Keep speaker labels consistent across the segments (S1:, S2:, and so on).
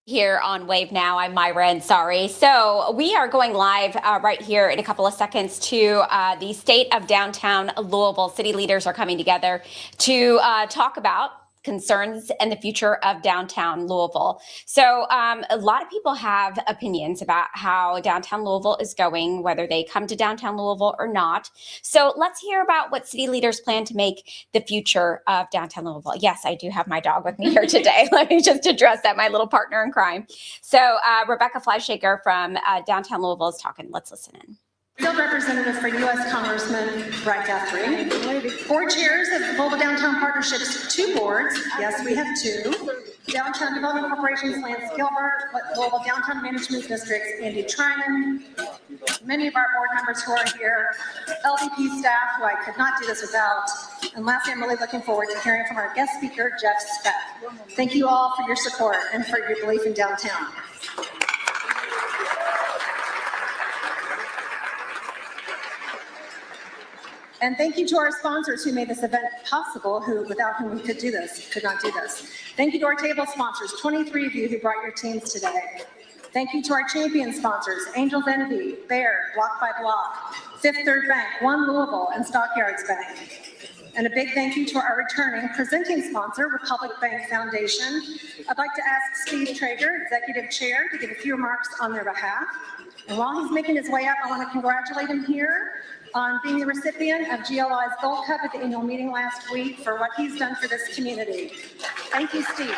S1: Here on Wave Now. I'm Myra and sorry. So we are going live right here in a couple of seconds to the state of downtown Louisville. City leaders are coming together to talk about concerns and the future of downtown Louisville. So a lot of people have opinions about how downtown Louisville is going, whether they come to downtown Louisville or not. So let's hear about what city leaders plan to make the future of downtown Louisville. Yes, I do have my dog with me here today. Let me just address that, my little partner in crime. So Rebecca Flyshaker from downtown Louisville is talking. Let's listen in.
S2: Field representative for U.S. Congressman Brad Guthrie. 4 chairs of Louisville Downtown Partnerships, 2 boards. Yes, we have 2. Downtown Development Corporation's Lance Gilbert, Louisville Downtown Management District's Andy Trinan, many of our board members who are here, LDP staff, who I could not do this without, and lastly, I'm really looking forward to hearing from our guest speaker, Jeff Speck. Thank you all for your support and for your belief in downtown. And thank you to our sponsors who made this event possible, without whom we could not do this. Thank you to our table sponsors, 23 of you who brought your teams today. Thank you to our champion sponsors, Angels Envy, Baird, Block by Block, Fifth Third Bank, One Louisville, and Stockyards Bank. And a big thank you to our returning presenting sponsor, Republic Bank Foundation. I'd like to ask Steve Traeger, Executive Chair, to give a few remarks on their behalf. And while he's making his way up, I want to congratulate him here on being the recipient of GLI's Gold Cup at the annual meeting last week for what he's done for this community. Thank you, Steve.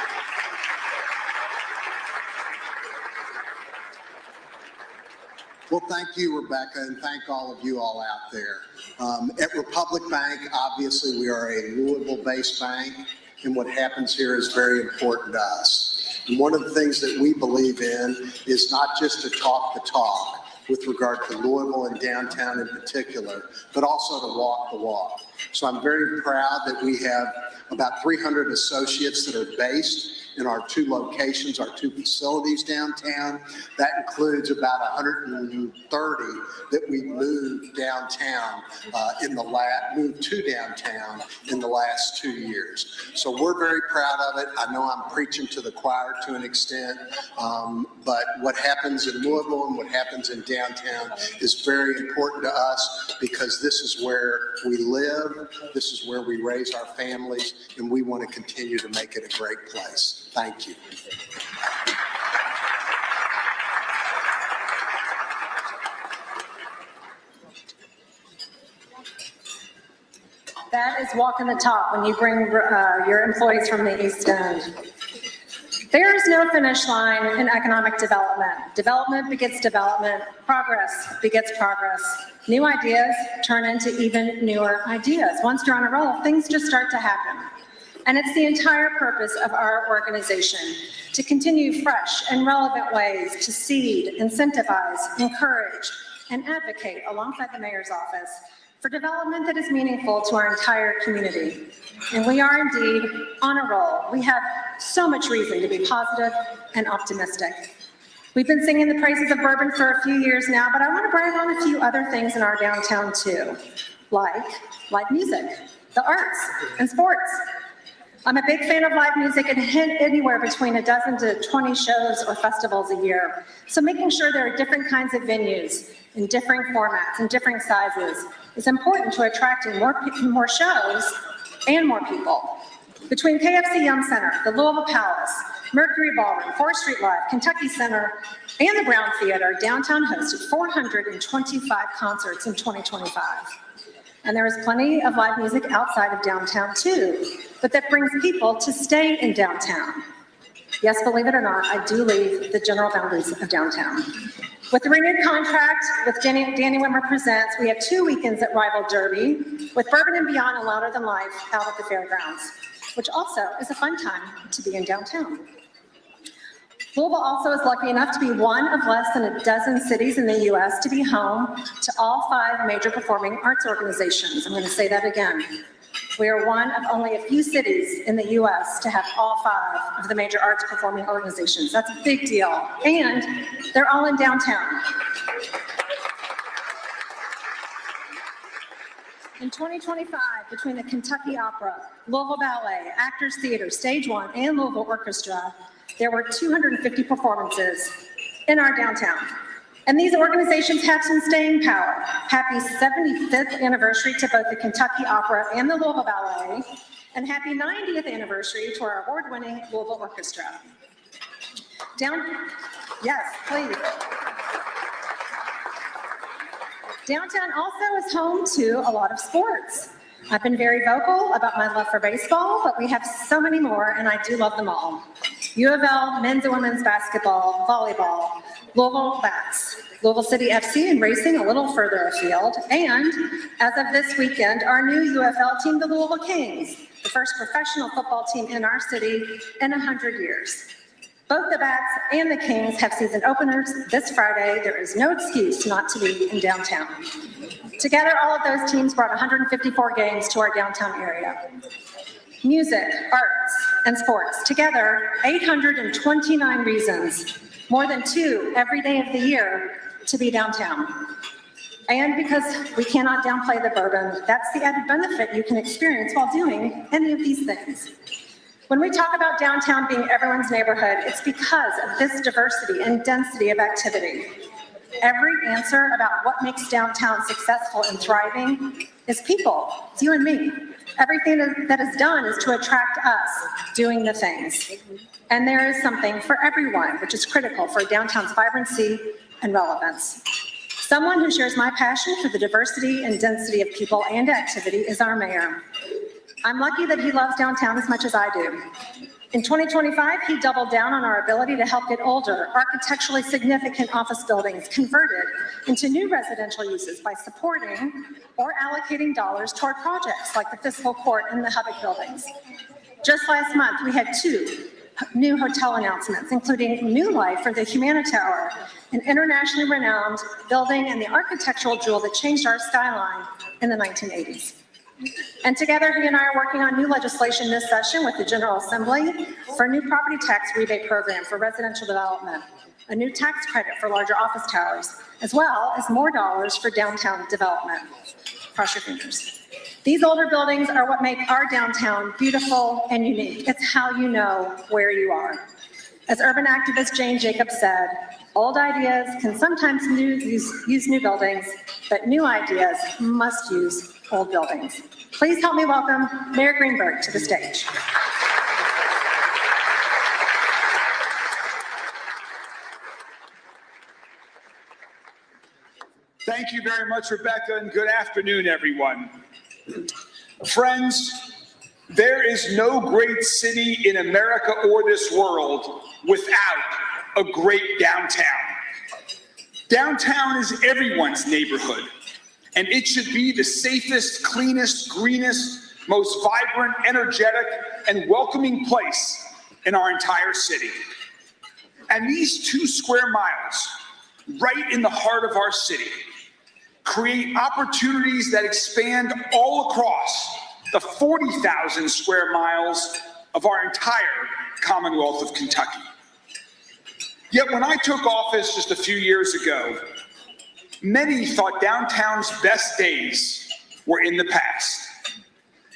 S3: Well, thank you, Rebecca, and thank all of you all out there. At Republic Bank, obviously, we are a Louisville-based bank, and what happens here is very important to us. And one of the things that we believe in is not just to talk the talk with regard to Louisville and downtown in particular, but also to walk the walk. So I'm very proud that we have about 300 associates that are based in our 2 locations, our 2 facilities downtown. That includes about 130 that we moved downtown moved to downtown in the last 2 years. So we're very proud of it. I know I'm preaching to the choir to an extent, but what happens in Louisville and what happens in downtown is very important to us because this is where we live, this is where we raise our families, and we want to continue to make it a great place. Thank you.
S2: That is walking the talk when you bring your employees from the East End. There is no finish line in economic development. Development begets development. Progress begets progress. New ideas turn into even newer ideas. Once you're on a roll, things just start to happen. And it's the entire purpose of our organization to continue fresh and relevant ways to seed, incentivize, encourage, and advocate alongside the mayor's office for development that is meaningful to our entire community. And we are indeed on a roll. We have so much reason to be positive and optimistic. We've been singing the praises of bourbon for a few years now, but I want to brag on a few other things in our downtown too, like live music, the arts, and sports. I'm a big fan of live music and hit anywhere between a dozen to 20 shows or festivals a year. So making sure there are different kinds of venues in different formats and different sizes is important to attracting more shows and more people. Between KFC Yum Center, the Louisville Palace, Mercury Ballroom, 4th Street Live, Kentucky Center, and the Brown Theater, downtown hosted 425 concerts in 2025. And there is plenty of live music outside of downtown too, but that brings people to stay in downtown. Yes, believe it or not, I do leave the general boundaries of downtown. With the renewed contract with Danny Wimmer Presents, we have 2 weekends at Rival Derby, with Bourbon and Beyond and Louder Than Life out at the fairgrounds, which also is a fun time to be in downtown. Louisville also is lucky enough to be one of less than a dozen cities in the U.S. to be home to all 5 major performing arts organizations. I'm going to say that again. We are one of only a few cities in the U.S. to have all 5 of the major arts performing organizations. That's a big deal. And they're all in downtown. In 2025, between the Kentucky Opera, Louisville Ballet, Actors Theater, Stage One, and Louisville Orchestra, there were 250 performances in our downtown. And these organizations have some staying power. Happy 75th anniversary to both the Kentucky Opera and the Louisville Ballet, and happy 90th anniversary to our award-winning Louisville Orchestra. Yes, please. Downtown also is home to a lot of sports. I've been very vocal about my love for baseball, but we have so many more, and I do love them all. U of L, men's and women's basketball, volleyball, Louisville Bats, Louisville City FC and racing a little further afield, and as of this weekend, our new UFL team, the Louisville Kings, the first professional football team in our city in 100 years. Both the Bats and the Kings have season openers this Friday. There is no excuse not to be in downtown. Together, all of those teams brought 154 games to our downtown area. Music, arts, and sports, together 829 reasons, more than 2 every day of the year to be downtown. And because we cannot downplay the bourbon, that's the added benefit you can experience while doing any of these things. When we talk about downtown being everyone's neighborhood, it's because of this diversity and density of activity. Every answer about what makes downtown successful and thriving is people. It's you and me. Everything that is done is to attract us doing the things. And there is something for everyone, which is critical for downtown's vibrancy and relevance. Someone who shares my passion for the diversity and density of people and activity is our mayor. I'm lucky that he loves downtown as much as I do. In 2025, he doubled down on our ability to help get older, architecturally significant office buildings converted into new residential uses by supporting or allocating dollars toward projects like the fiscal court and the Hubbock buildings. Just last month, we had 2 new hotel announcements, including new life for the Humana Tower, an internationally renowned building and the architectural jewel that changed our skyline in the 1980s. And together, he and I are working on new legislation this session with the General Assembly for a new property tax rebate program for residential development, a new tax credit for larger office towers, as well as more dollars for downtown development. Cross your fingers. These older buildings are what make our downtown beautiful and unique. It's how you know where you are. As urban activist Jane Jacobs said, old ideas can sometimes use new buildings, but new ideas must use old buildings. Please help me welcome Mayor Greenberg to the stage.
S4: Thank you very much, Rebecca, and good afternoon, everyone. Friends, there is no great city in America or this world without a great downtown. Downtown is everyone's neighborhood, and it should be the safest, cleanest, greenest, most vibrant, energetic, and welcoming place in our entire city. And these 2 square miles, right in the heart of our city, create opportunities that expand all across the 40,000 square miles of our entire Commonwealth of Kentucky. Yet when I took office just a few years ago, many thought downtown's best days were in the past.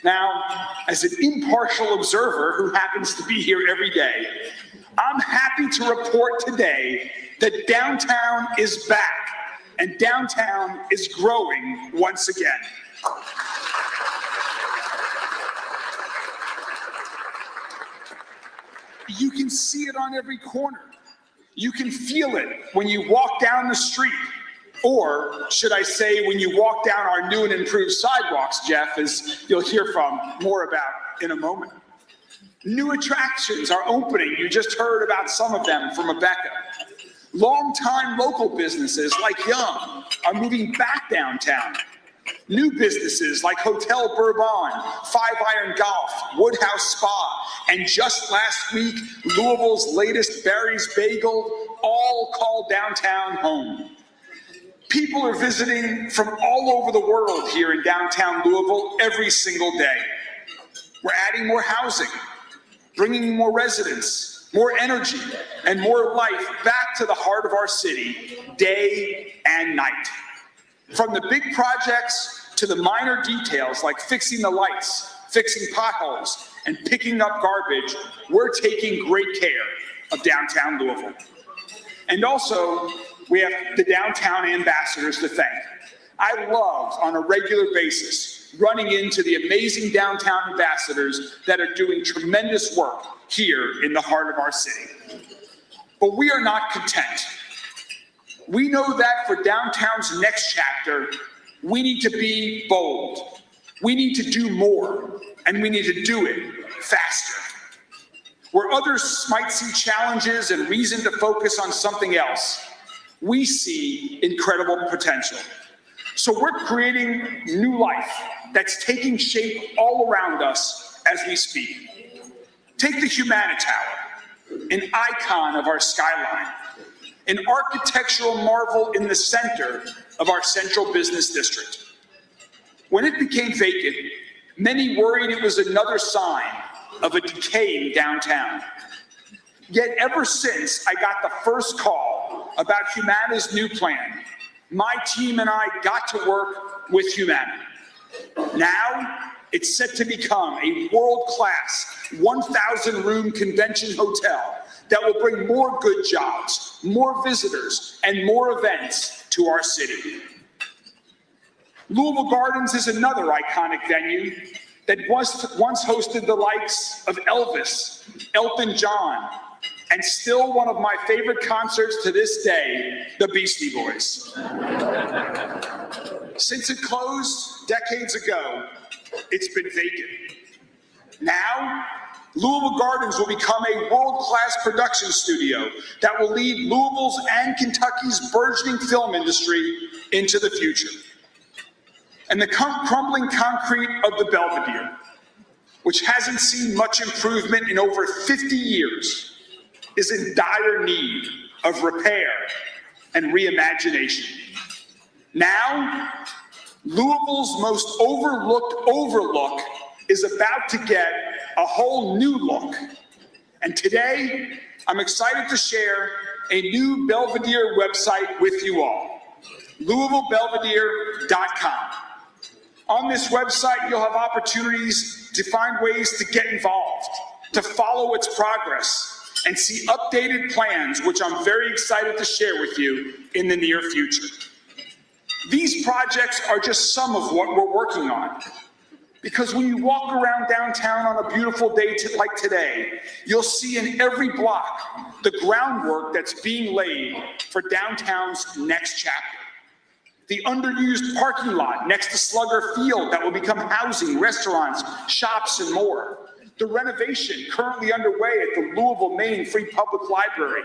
S4: Now, as an impartial observer who happens to be here every day, I'm happy to report today that downtown is back and downtown is growing once again. You can see it on every corner. You can feel it when you walk down the street, or should I say when you walk down our new and improved sidewalks, Jeff, as you'll hear from more about in a moment. New attractions are opening. You just heard about some of them from Rebecca. Longtime local businesses like Yum are moving back downtown. New businesses like Hotel Bourbon, Five Iron Golf, Woodhouse Spa, and just last week, Louisville's latest Barry's Bagel, all call downtown home. People are visiting from all over the world here in downtown Louisville every single day. We're adding more housing, bringing more residents, more energy, and more life back to the heart of our city, day and night. From the big projects to the minor details like fixing the lights, fixing potholes, and picking up garbage, we're taking great care of downtown Louisville. And also, we have the downtown ambassadors to thank. I love, on a regular basis, running into the amazing downtown ambassadors that are doing tremendous work here in the heart of our city. But we are not content. We know that for downtown's next chapter, we need to be bold. We need to do more, and we need to do it faster. Where others might see challenges and reason to focus on something else, we see incredible potential. So we're creating new life that's taking shape all around us as we speak. Take the Humana Tower, an icon of our skyline, an architectural marvel in the center of our central business district. When it became vacant, many worried it was another sign of a decaying downtown. Yet ever since I got the first call about Humana's new plan, my team and I got to work with Humana. Now, it's set to become a world-class 1,000-room convention hotel that will bring more good jobs, more visitors, and more events to our city. Louisville Gardens is another iconic venue that once hosted the likes of Elvis, Elton John, and still one of my favorite concerts to this day, the Beastie Boys. Since it closed decades ago, it's been vacant. Now, Louisville Gardens will become a world-class production studio that will lead Louisville's and Kentucky's burgeoning film industry into the future. And the crumbling concrete of the Belvedere, which hasn't seen much improvement in over 50 years, is in dire need of repair and reimagination. Now, Louisville's most overlooked overlook is about to get a whole new look. And today, I'm excited to share a new Belvedere website with you all, LouisvilleBelvedere.com. On this website, you'll have opportunities to find ways to get involved, to follow its progress, and see updated plans, which I'm very excited to share with you in the near future. These projects are just some of what we're working on. Because when you walk around downtown on a beautiful day like today, you'll see in every block the groundwork that's being laid for downtown's next chapter. The underused parking lot next to Slugger Field that will become housing, restaurants, shops, and more. The renovation currently underway at the Louisville, Maine Free Public Library.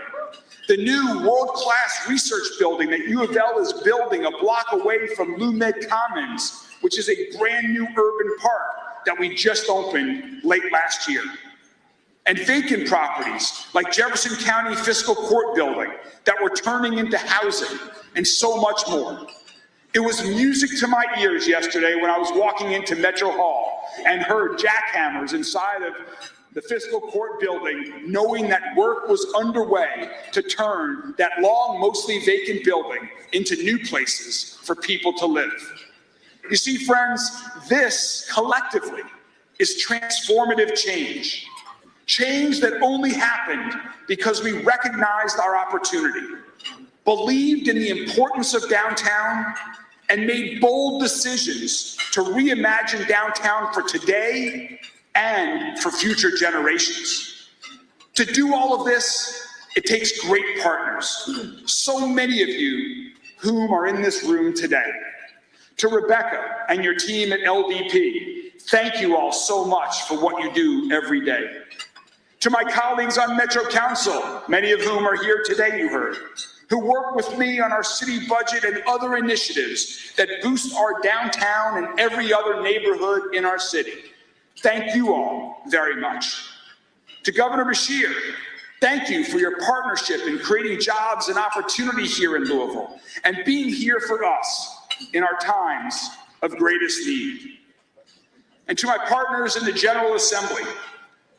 S4: The new world-class research building that U of L is building a block away from LouMed Commons, which is a brand new urban park that we just opened late last year. And vacant properties like Jefferson County Fiscal Court building that we're turning into housing, and so much more. It was music to my ears yesterday when I was walking into Metro Hall and heard jackhammers inside of the Fiscal Court building, knowing that work was underway to turn that long, mostly vacant building into new places for people to live. You see, friends, this collectively is transformative change. Change that only happened because we recognized our opportunity, believed in the importance of downtown, and made bold decisions to reimagine downtown for today and for future generations. To do all of this, it takes great partners, so many of you whom are in this room today. To Rebecca and your team at LDP, thank you all so much for what you do every day. To my colleagues on Metro Council, many of whom are here today, you heard, who work with me on our city budget and other initiatives that boost our downtown and every other neighborhood in our city. Thank you all very much. To Governor Beshear, thank you for your partnership in creating jobs and opportunity here in Louisville and being here for us in our times of greatest need. And to my partners in the General Assembly,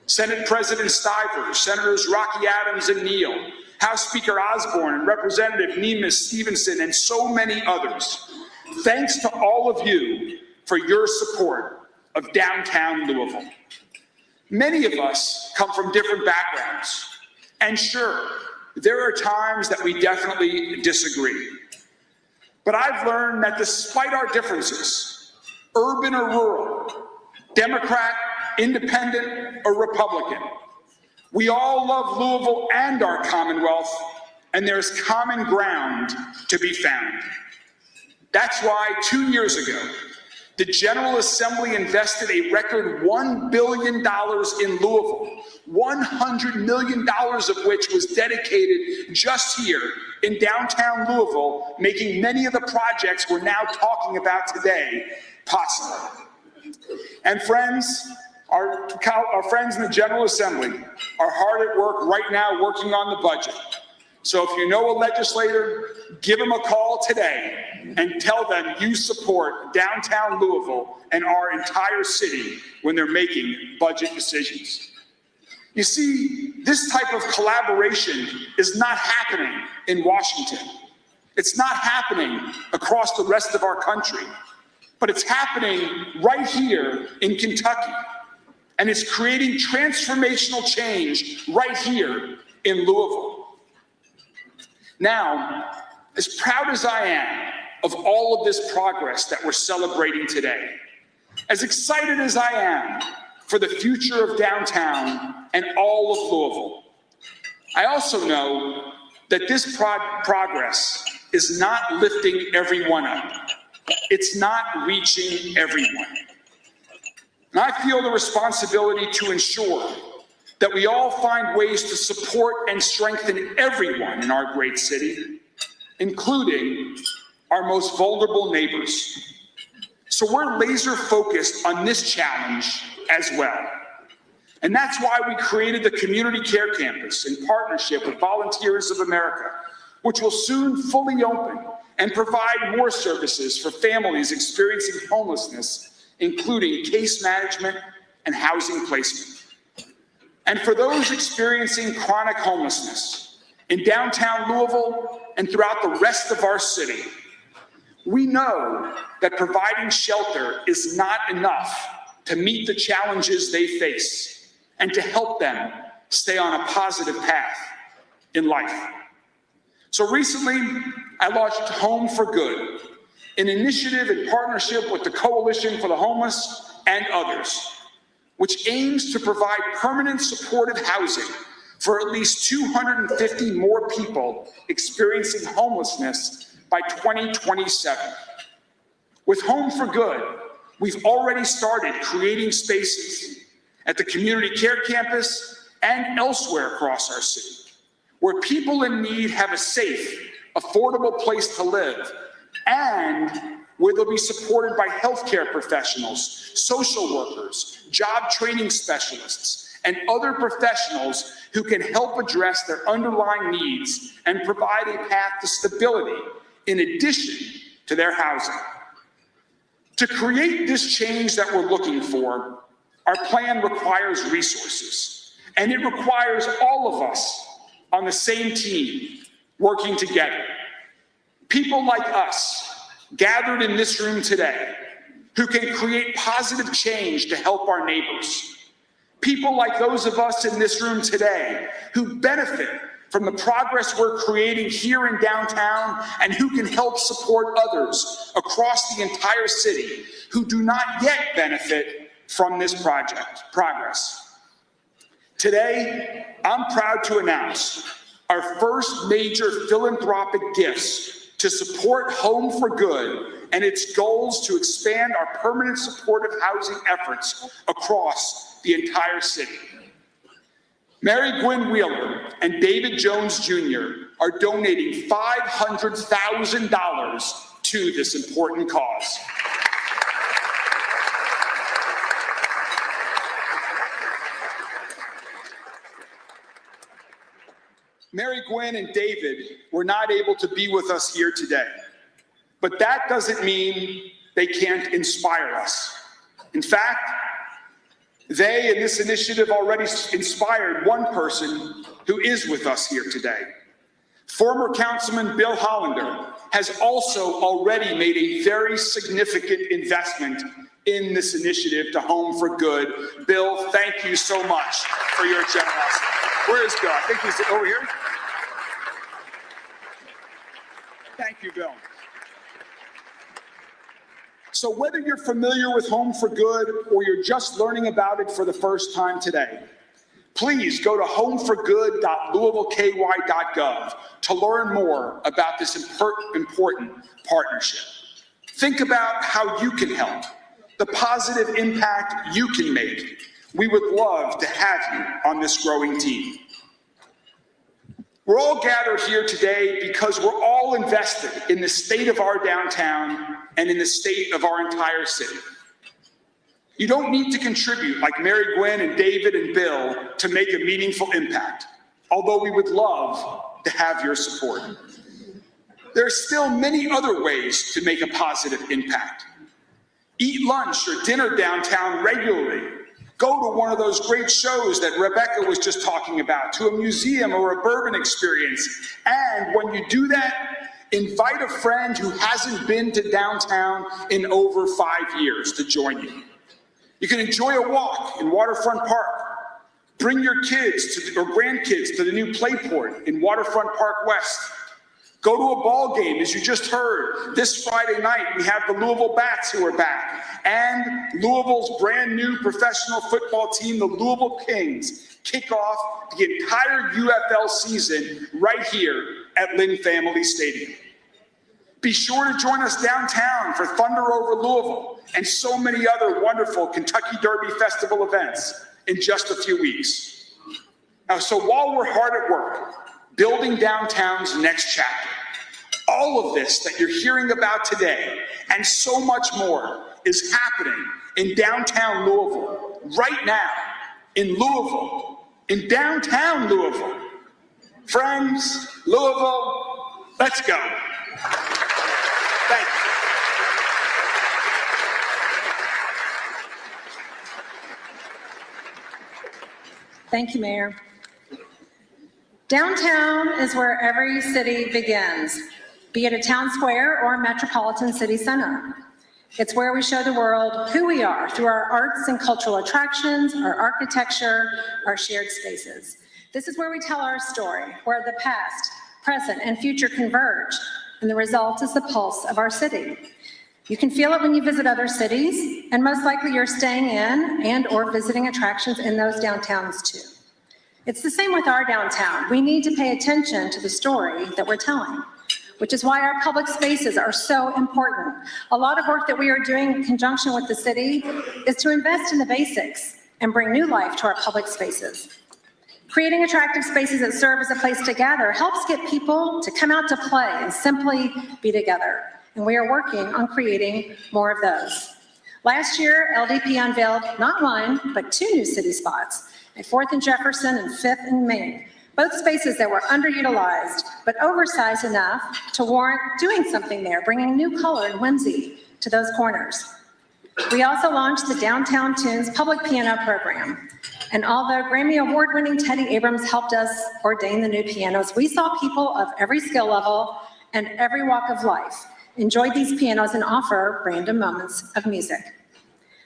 S4: Senate President Stivers, Senators Rocky Adams and Neal, House Speaker Osborne and Representative Nima Stevenson, and so many others. Thanks to all of you for your support of downtown Louisville. Many of us come from different backgrounds, And sure, there are times that we definitely disagree. But I've learned that despite our differences, urban or rural, Democrat, independent, or Republican, we all love Louisville and our Commonwealth, and there's common ground to be found. That's why 2 years ago, the General Assembly invested a record $1 billion in Louisville, $100 million of which was dedicated just here in downtown Louisville, making many of the projects we're now talking about today possible. And friends, our friends in the General Assembly are hard at work right now working on the budget. So if you know a legislator, give them a call today and tell them you support downtown Louisville and our entire city when they're making budget decisions. You see, this type of collaboration is not happening in Washington. It's not happening across the rest of our country, but it's happening right here in Kentucky. And it's creating transformational change right here in Louisville. Now, as proud as I am of all of this progress that we're celebrating today, as excited as I am for the future of downtown and all of Louisville, I also know that this progress is not lifting everyone up. It's not reaching everyone. And I feel the responsibility to ensure that we all find ways to support and strengthen everyone in our great city, including our most vulnerable neighbors. So we're laser focused on this challenge as well. And that's why we created the Community Care Campus in partnership with Volunteers of America, which will soon fully open and provide more services for families experiencing homelessness, including case management and housing placement. And for those experiencing chronic homelessness in downtown Louisville and throughout the rest of our city, we know that providing shelter is not enough to meet the challenges they face and to help them stay on a positive path in life. So recently, I launched Home for Good, an initiative in partnership with the Coalition for the Homeless and others, which aims to provide permanent supportive housing for at least 250 more people experiencing homelessness by 2027. With Home for Good, we've already started creating spaces at the Community Care Campus and elsewhere across our city, where people in need have a safe, affordable place to live, and where they'll be supported by healthcare professionals, social workers, job training specialists, and other professionals who can help address their underlying needs and provide a path to stability in addition to their housing. To create this change that we're looking for, our plan requires resources, and it requires all of us on the same team working together. People like us gathered in this room today who can create positive change to help our neighbors. People like those of us in this room today who benefit from the progress we're creating here in downtown and who can help support others across the entire city who do not yet benefit from this progress. Today, I'm proud to announce our first major philanthropic gifts to support Home for Good and its goals to expand our permanent supportive housing efforts across the entire city. Mary Gwynn Wheeler and David Jones Jr. are donating $500,000 to this important cause. Mary Gwynn and David were not able to be with us here today, but that doesn't mean they can't inspire us. In fact, they and this initiative already inspired one person who is with us here today. Former Councilman Bill Hollander has also already made a very significant investment in this initiative to Home for Good. Bill, thank you so much for your generosity. Where is Bill? I think he's over here. Thank you, Bill. So whether you're familiar with Home for Good or you're just learning about it for the first time today, please go to homeforgood.louisvilleky.gov to learn more about this important partnership. Think about how you can help, the positive impact you can make. We would love to have you on this growing team. We're all gathered here today because we're all invested in the state of our downtown and in the state of our entire city. You don't need to contribute like Mary Gwen and David and Bill to make a meaningful impact, although we would love to have your support. There are still many other ways to make a positive impact. Eat lunch or dinner downtown regularly. Go to one of those great shows that Rebecca was just talking about, to a museum or a bourbon experience. And when you do that, invite a friend who hasn't been to downtown in over 5 years to join you. You can enjoy a walk in Waterfront Park. Bring your kids or grandkids to the new Playport in Waterfront Park West. Go to a ball game, as you just heard. This Friday night, we have the Louisville Bats who are back, and Louisville's brand new professional football team, the Louisville Kings, kick off the entire UFL season right here at Lynn Family Stadium. Be sure to join us downtown for Thunder Over Louisville and so many other wonderful Kentucky Derby Festival events in just a few weeks. Now, so while we're hard at work, building downtown's next chapter, all of this that you're hearing about today and so much more is happening in downtown Louisville right now, in Louisville, in downtown Louisville. Friends, Louisville, let's go. Thank you.
S2: Thank you, Mayor. Downtown is where every city begins, be it a town square or a metropolitan city center. It's where we show the world who we are through our arts and cultural attractions, our architecture, our shared spaces. This is where we tell our story, where the past, present, and future converge, and the result is the pulse of our city. You can feel it when you visit other cities, and most likely you're staying in and or visiting attractions in those downtowns too. It's the same with our downtown. We need to pay attention to the story that we're telling, which is why our public spaces are so important. A lot of work that we are doing in conjunction with the city is to invest in the basics and bring new life to our public spaces. Creating attractive spaces that serve as a place to gather helps get people to come out to play and simply be together. And we are working on creating more of those. Last year, LDP unveiled not one, but 2 new city spots at 4th and Jefferson and 5th and Main. Both spaces that were underutilized, but oversized enough to warrant doing something there, bringing new color and whimsy to those corners. We also launched the Downtown Tunes public piano program. And although Grammy Award-winning Teddy Abrams helped us ordain the new pianos, we saw people of every skill level and every walk of life enjoy these pianos and offer random moments of music.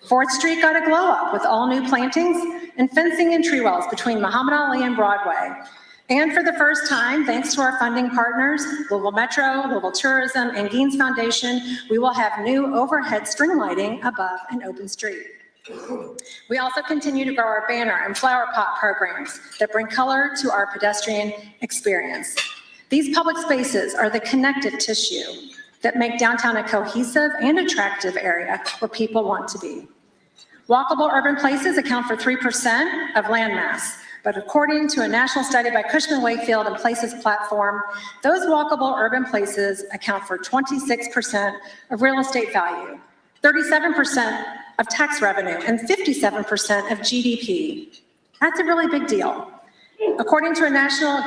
S2: 4th Street got a glow up with all new plantings and fencing and tree wells between Muhammad Ali and Broadway. And for the first time, thanks to our funding partners, Louisville Metro, Louisville Tourism, and Gaines Foundation, we will have new overhead string lighting above an open street. We also continue to grow our banner and flower pot programs that bring color to our pedestrian experience. These public spaces are the connective tissue that make downtown a cohesive and attractive area where people want to be. Walkable urban places account for 3% of land mass, but according to a national study by Cushman Wakefield and Places Platform, those walkable urban places account for 26% of real estate value, 37% of tax revenue, and 57% of GDP. That's a really big deal. According to a national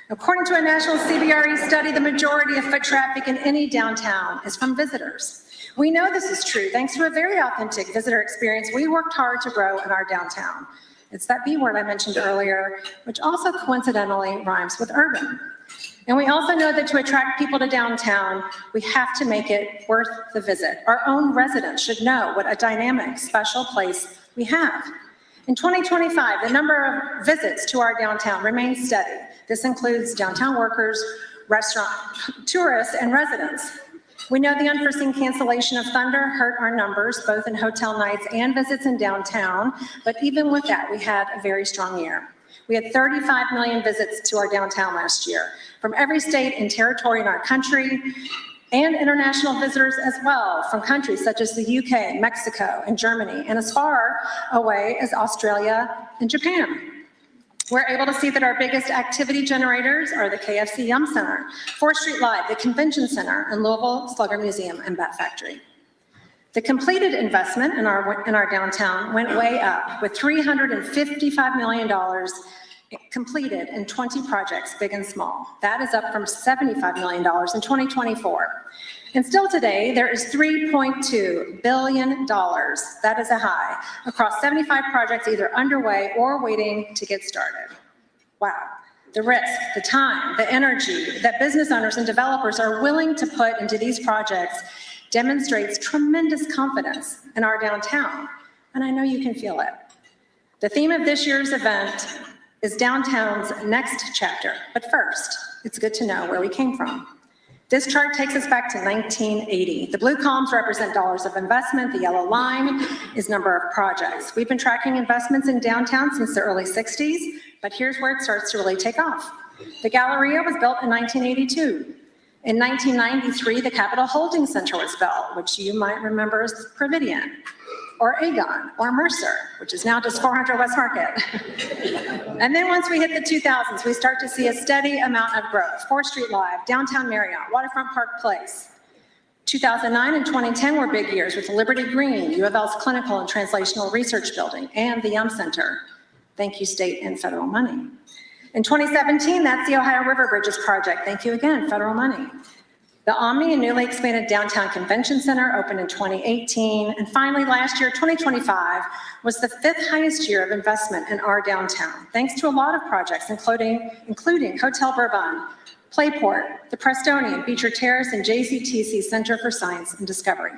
S2: CBRE study, the majority of foot traffic in any downtown is from visitors. We know this is true thanks to a very authentic visitor experience we worked hard to grow in our downtown. It's that B word I mentioned earlier, which also coincidentally rhymes with urban. And we also know that to attract people to downtown, we have to make it worth the visit. Our own residents should know what a dynamic, special place we have. In 2025, the number of visits to our downtown remains steady. This includes downtown workers, restaurant, tourists, and residents. We know the unforeseen cancellation of Thunder hurt our numbers, both in hotel nights and visits in downtown, but even with that, we had a very strong year. We had 35 million visits to our downtown last year, from every state and territory in our country, and international visitors as well, from countries such as the UK, Mexico, and Germany, and as far away as Australia and Japan. We're able to see that our biggest activity generators are the KFC Yum Center, 4th Street Live, the Convention Center, and Louisville Slugger Museum and Bat Factory. The completed investment in our downtown went way up, with $355 million completed in 20 projects, big and small. That is up from $75 million in 2024. And still today, there is $3.2 billion, that is a high, across 75 projects either underway or waiting to get started. Wow. The risk, the time, the energy that business owners and developers are willing to put into these projects demonstrates tremendous confidence in our downtown, and I know you can feel it. The theme of this year's event is downtown's next chapter, but first, it's good to know where we came from. This chart takes us back to 1980. The blue columns represent dollars of investment. The yellow line is number of projects. We've been tracking investments in downtown since the early 60s, but here's where it starts to really take off. The Galleria was built in 1982. In 1993, the Capitol Holding Center was built, which you might remember as Providian, or Aegon, or Mercer, which is now just 400 West Market. And then once we hit the 2000s, we start to see a steady amount of growth. 4th Street Live, Downtown Marriott, Waterfront Park Place. 2009 and 2010 were big years with Liberty Green, U of L's Clinical and Translational Research Building, and the Yum Center. Thank you, state and federal money. In 2017, that's the Ohio River Bridges project. Thank you again, federal money. The Omni and newly expanded Downtown Convention Center opened in 2018. And finally, last year, 2025, was the 5th highest year of investment in our downtown, thanks to a lot of projects, including Hotel Bourbon, Playport, the Prestonian, Beecher Terrace, and JCTC Center for Science and Discovery.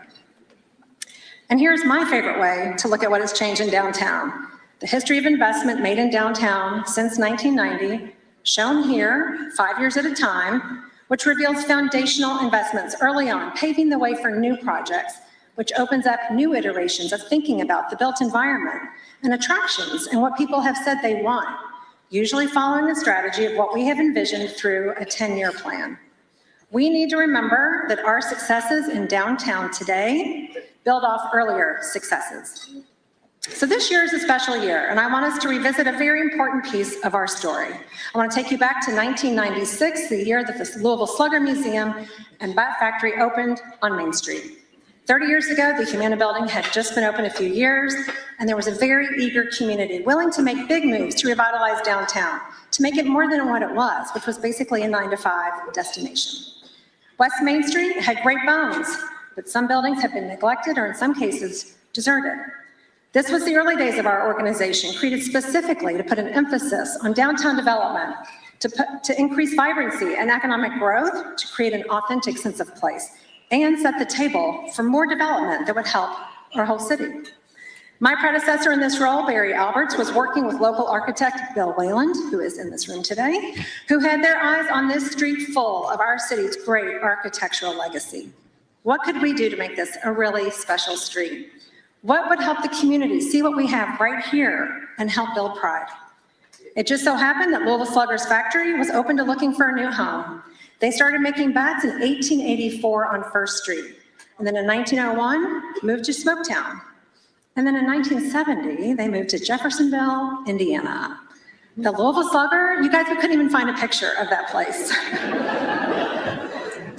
S2: And here's my favorite way to look at what has changed in downtown. The history of investment made in downtown since 1990, shown here, 5 years at a time, which reveals foundational investments early on, paving the way for new projects, which opens up new iterations of thinking about the built environment and attractions and what people have said they want, usually following the strategy of what we have envisioned through a 10-year plan. We need to remember that our successes in downtown today build off earlier successes. So this year is a special year, and I want us to revisit a very important piece of our story. I want to take you back to 1996, the year that the Louisville Slugger Museum and Bat Factory opened on Main Street. 30 years ago, the Humana Building had just been open a few years, and there was a very eager community willing to make big moves to revitalize downtown, to make it more than what it was, which was basically a 9-to-5 destination. West Main Street had great bones, but some buildings have been neglected or in some cases deserted. This was the early days of our organization, created specifically to put an emphasis on downtown development, to increase vibrancy and economic growth, to create an authentic sense of place, and set the table for more development that would help our whole city. My predecessor in this role, Barry Alberts, was working with local architect Bill Wayland, who is in this room today, who had their eyes on this street full of our city's great architectural legacy. What could we do to make this a really special street? What would help the community see what we have right here and help build pride? It just so happened that Louisville Slugger's factory was open to looking for a new home. They started making bats in 1884 on 1st Street. And then in 1901, moved to Smoketown. And then in 1970, they moved to Jeffersonville, Indiana. The Louisville Slugger, you guys, we couldn't even find a picture of that place.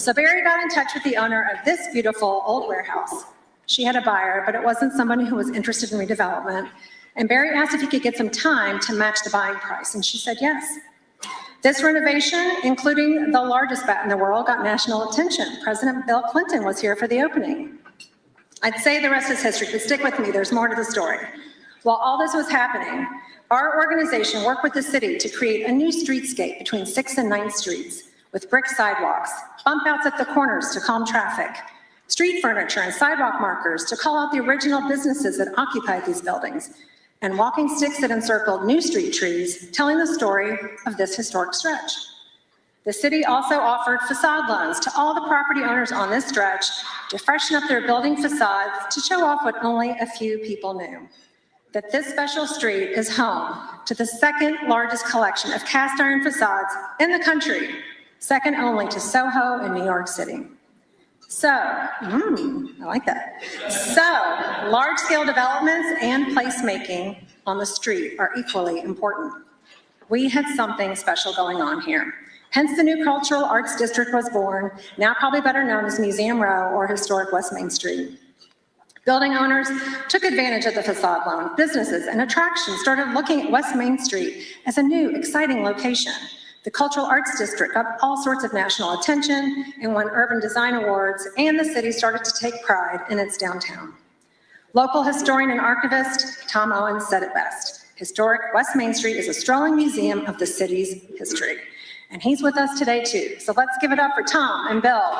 S2: So Barry got in touch with the owner of this beautiful old warehouse. She had a buyer, but it wasn't somebody who was interested in redevelopment. And Barry asked if he could get some time to match the buying price, and she said yes. This renovation, including the largest bat in the world, got national attention. President Bill Clinton was here for the opening. I'd say the rest is history, but stick with me, there's more to the story. While all this was happening, our organization worked with the city to create a new streetscape between 6th and 9th Streets, with brick sidewalks, bump outs at the corners to calm traffic, street furniture and sidewalk markers to call out the original businesses that occupied these buildings, and walking sticks that encircled new street trees, telling the story of this historic stretch. The city also offered facade loans to all the property owners on this stretch to freshen up their building facades to show off what only a few people knew, that this special street is home to the second largest collection of cast iron facades in the country, second only to Soho in New York City. So, I like that. So, large-scale developments and placemaking on the street are equally important. We had something special going on here. Hence, the new Cultural Arts District was born, now probably better known as Museum Row or Historic West Main Street. Building owners took advantage of the facade loan. Businesses and attractions started looking at West Main Street as a new, exciting location. The Cultural Arts District got all sorts of national attention and won urban design awards, and the city started to take pride in its downtown. Local historian and archivist Tom Owens said it best. Historic West Main Street is a strolling museum of the city's history. And he's with us today too. So let's give it up for Tom and Bill.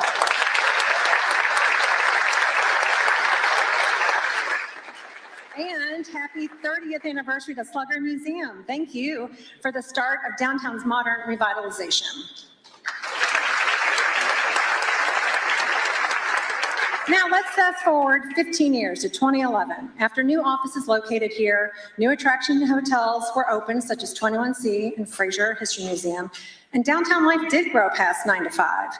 S2: And happy 30th anniversary to Slugger Museum. Thank you for the start of downtown's modern revitalization. Now let's fast forward 15 years to 2011. After new offices located here, new attraction hotels were opened, such as 21C and Fraser History Museum, and downtown life did grow past 9 to 5.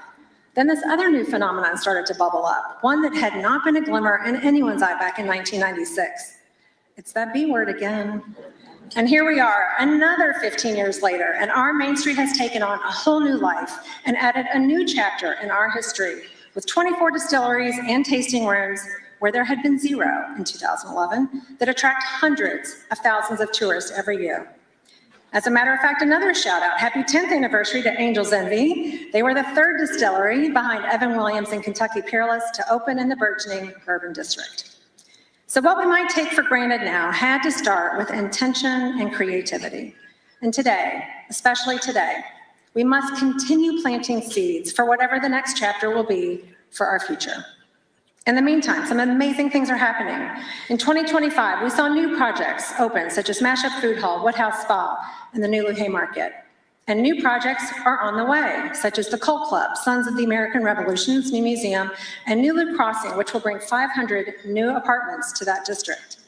S2: Then this other new phenomenon started to bubble up, one that had not been a glimmer in anyone's eye back in 1996. It's that B word again. And here we are, another 15 years later, and our Main Street has taken on a whole new life and added a new chapter in our history, with 24 distilleries and tasting rooms where there had been 0 in 2011 that attract hundreds of thousands of tourists every year. As a matter of fact, another shout out, happy 10th anniversary to Angel's Envy. They were the 3rd distillery behind Evan Williams and Kentucky Peerless to open in the burgeoning urban district. So what we might take for granted now had to start with intention and creativity. And today, especially today, we must continue planting seeds for whatever the next chapter will be for our future. In the meantime, some amazing things are happening. In 2025, we saw new projects open, such as Mashup Food Hall, Woodhouse Spa, and the new New Haymarket. And new projects are on the way, such as the Coal Club, Sons of the American Revolution's new museum, and New Loop Crossing, which will bring 500 new apartments to that district.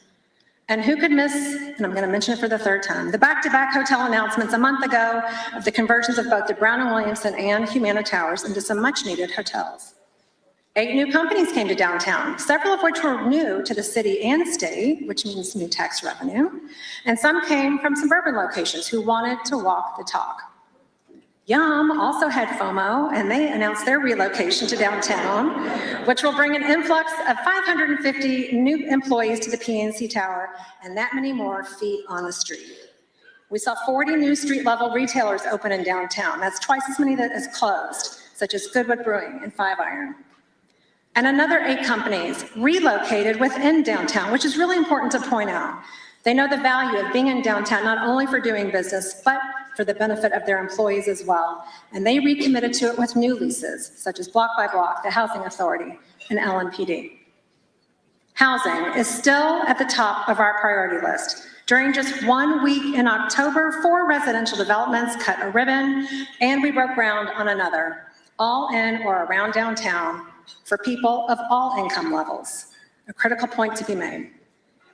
S2: And who could miss, and I'm going to mention it for the 3rd time, the back-to-back hotel announcements a month ago of the conversions of both the Brown & Williamson and Humana Towers into some much-needed hotels. 8 new companies came to downtown, several of which were new to the city and state, which means new tax revenue, and some came from suburban locations who wanted to walk the talk. Yum also had FOMO, and they announced their relocation to downtown, which will bring an influx of 550 new employees to the PNC Tower and that many more feet on the street. We saw 40 new street-level retailers open in downtown. That's twice as many that is closed, such as Goodwood Brewing and Five Iron. And another 8 companies relocated within downtown, which is really important to point out. They know the value of being in downtown, not only for doing business, but for the benefit of their employees as well. And they recommitted to it with new leases, such as Block by Block, the Housing Authority, and LNPD. Housing is still at the top of our priority list. During just 1 week in October, 4 residential developments cut a ribbon, and we broke ground on another, all in or around downtown for people of all income levels, a critical point to be made.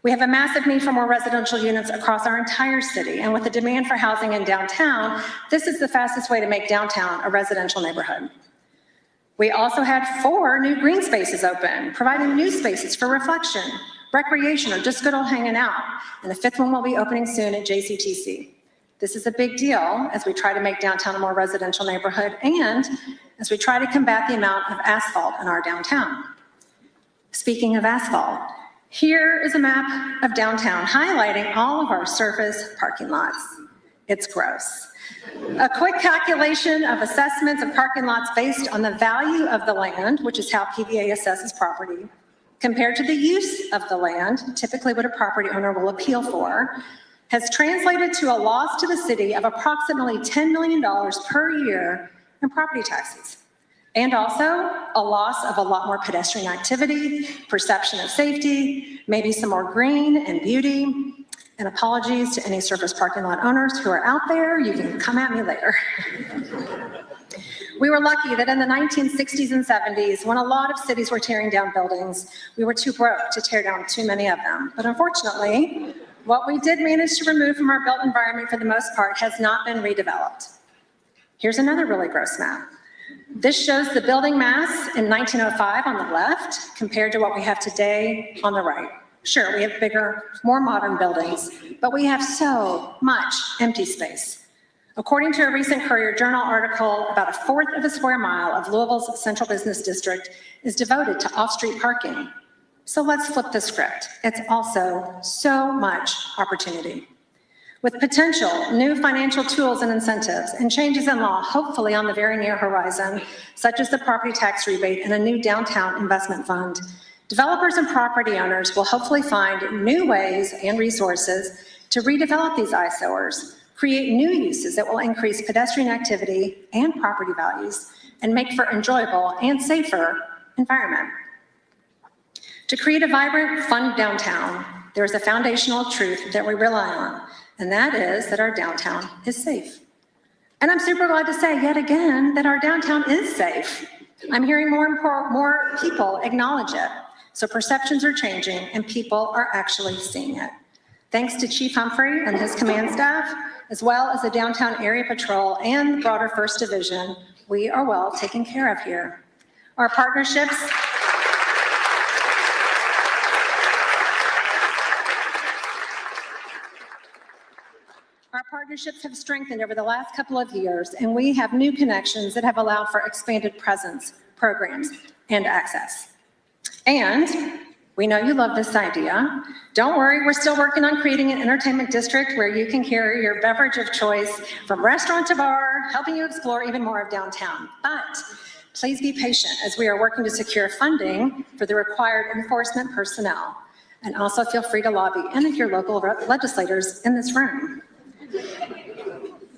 S2: We have a massive need for more residential units across our entire city, and with the demand for housing in downtown, this is the fastest way to make downtown a residential neighborhood. We also had 4 new green spaces open, providing new spaces for reflection, recreation, or just good old hanging out, and the 5th one will be opening soon at JCTC. This is a big deal as we try to make downtown a more residential neighborhood and as we try to combat the amount of asphalt in our downtown. Speaking of asphalt, here is a map of downtown highlighting all of our surface parking lots. It's gross. A quick calculation of assessments of parking lots based on the value of the land, which is how PVA assesses property, compared to the use of the land, typically what a property owner will appeal for, has translated to a loss to the city of approximately $10 million per year and property taxes. And also a loss of a lot more pedestrian activity, perception of safety, maybe some more green and beauty. And apologies to any surface parking lot owners who are out there, you can come at me later. We were lucky that in the 1960s and 70s, when a lot of cities were tearing down buildings, we were too broke to tear down too many of them. But unfortunately, what we did manage to remove from our built environment for the most part has not been redeveloped. Here's another really gross map. This shows the building mass in 1905 on the left compared to what we have today on the right. Sure, we have bigger, more modern buildings, but we have so much empty space. According to a recent Courier Journal article, about a fourth of a square mile of Louisville's central business district is devoted to off-street parking. So let's flip the script. It's also so much opportunity. With potential new financial tools and incentives and changes in law hopefully on the very near horizon, such as the property tax rebate and a new downtown investment fund, developers and property owners will hopefully find new ways and resources to redevelop these eyesores, create new uses that will increase pedestrian activity and property values, and make for enjoyable and safer environment. To create a vibrant, fun downtown, there is a foundational truth that we rely on, and that is that our downtown is safe. And I'm super glad to say yet again that our downtown is safe. I'm hearing more people acknowledge it. So perceptions are changing and people are actually seeing it. Thanks to Chief Humphrey and his command staff, as well as the Downtown Area Patrol and the broader 1st Division, we are well taken care of here. Our partnerships have strengthened over the last couple of years, and we have new connections that have allowed for expanded presence, programs, and access. And we know you love this idea. Don't worry, we're still working on creating an entertainment district where you can carry your beverage of choice from restaurant to bar, helping you explore even more of downtown. But please be patient as we are working to secure funding for the required enforcement personnel. And also feel free to lobby any of your local legislators in this room.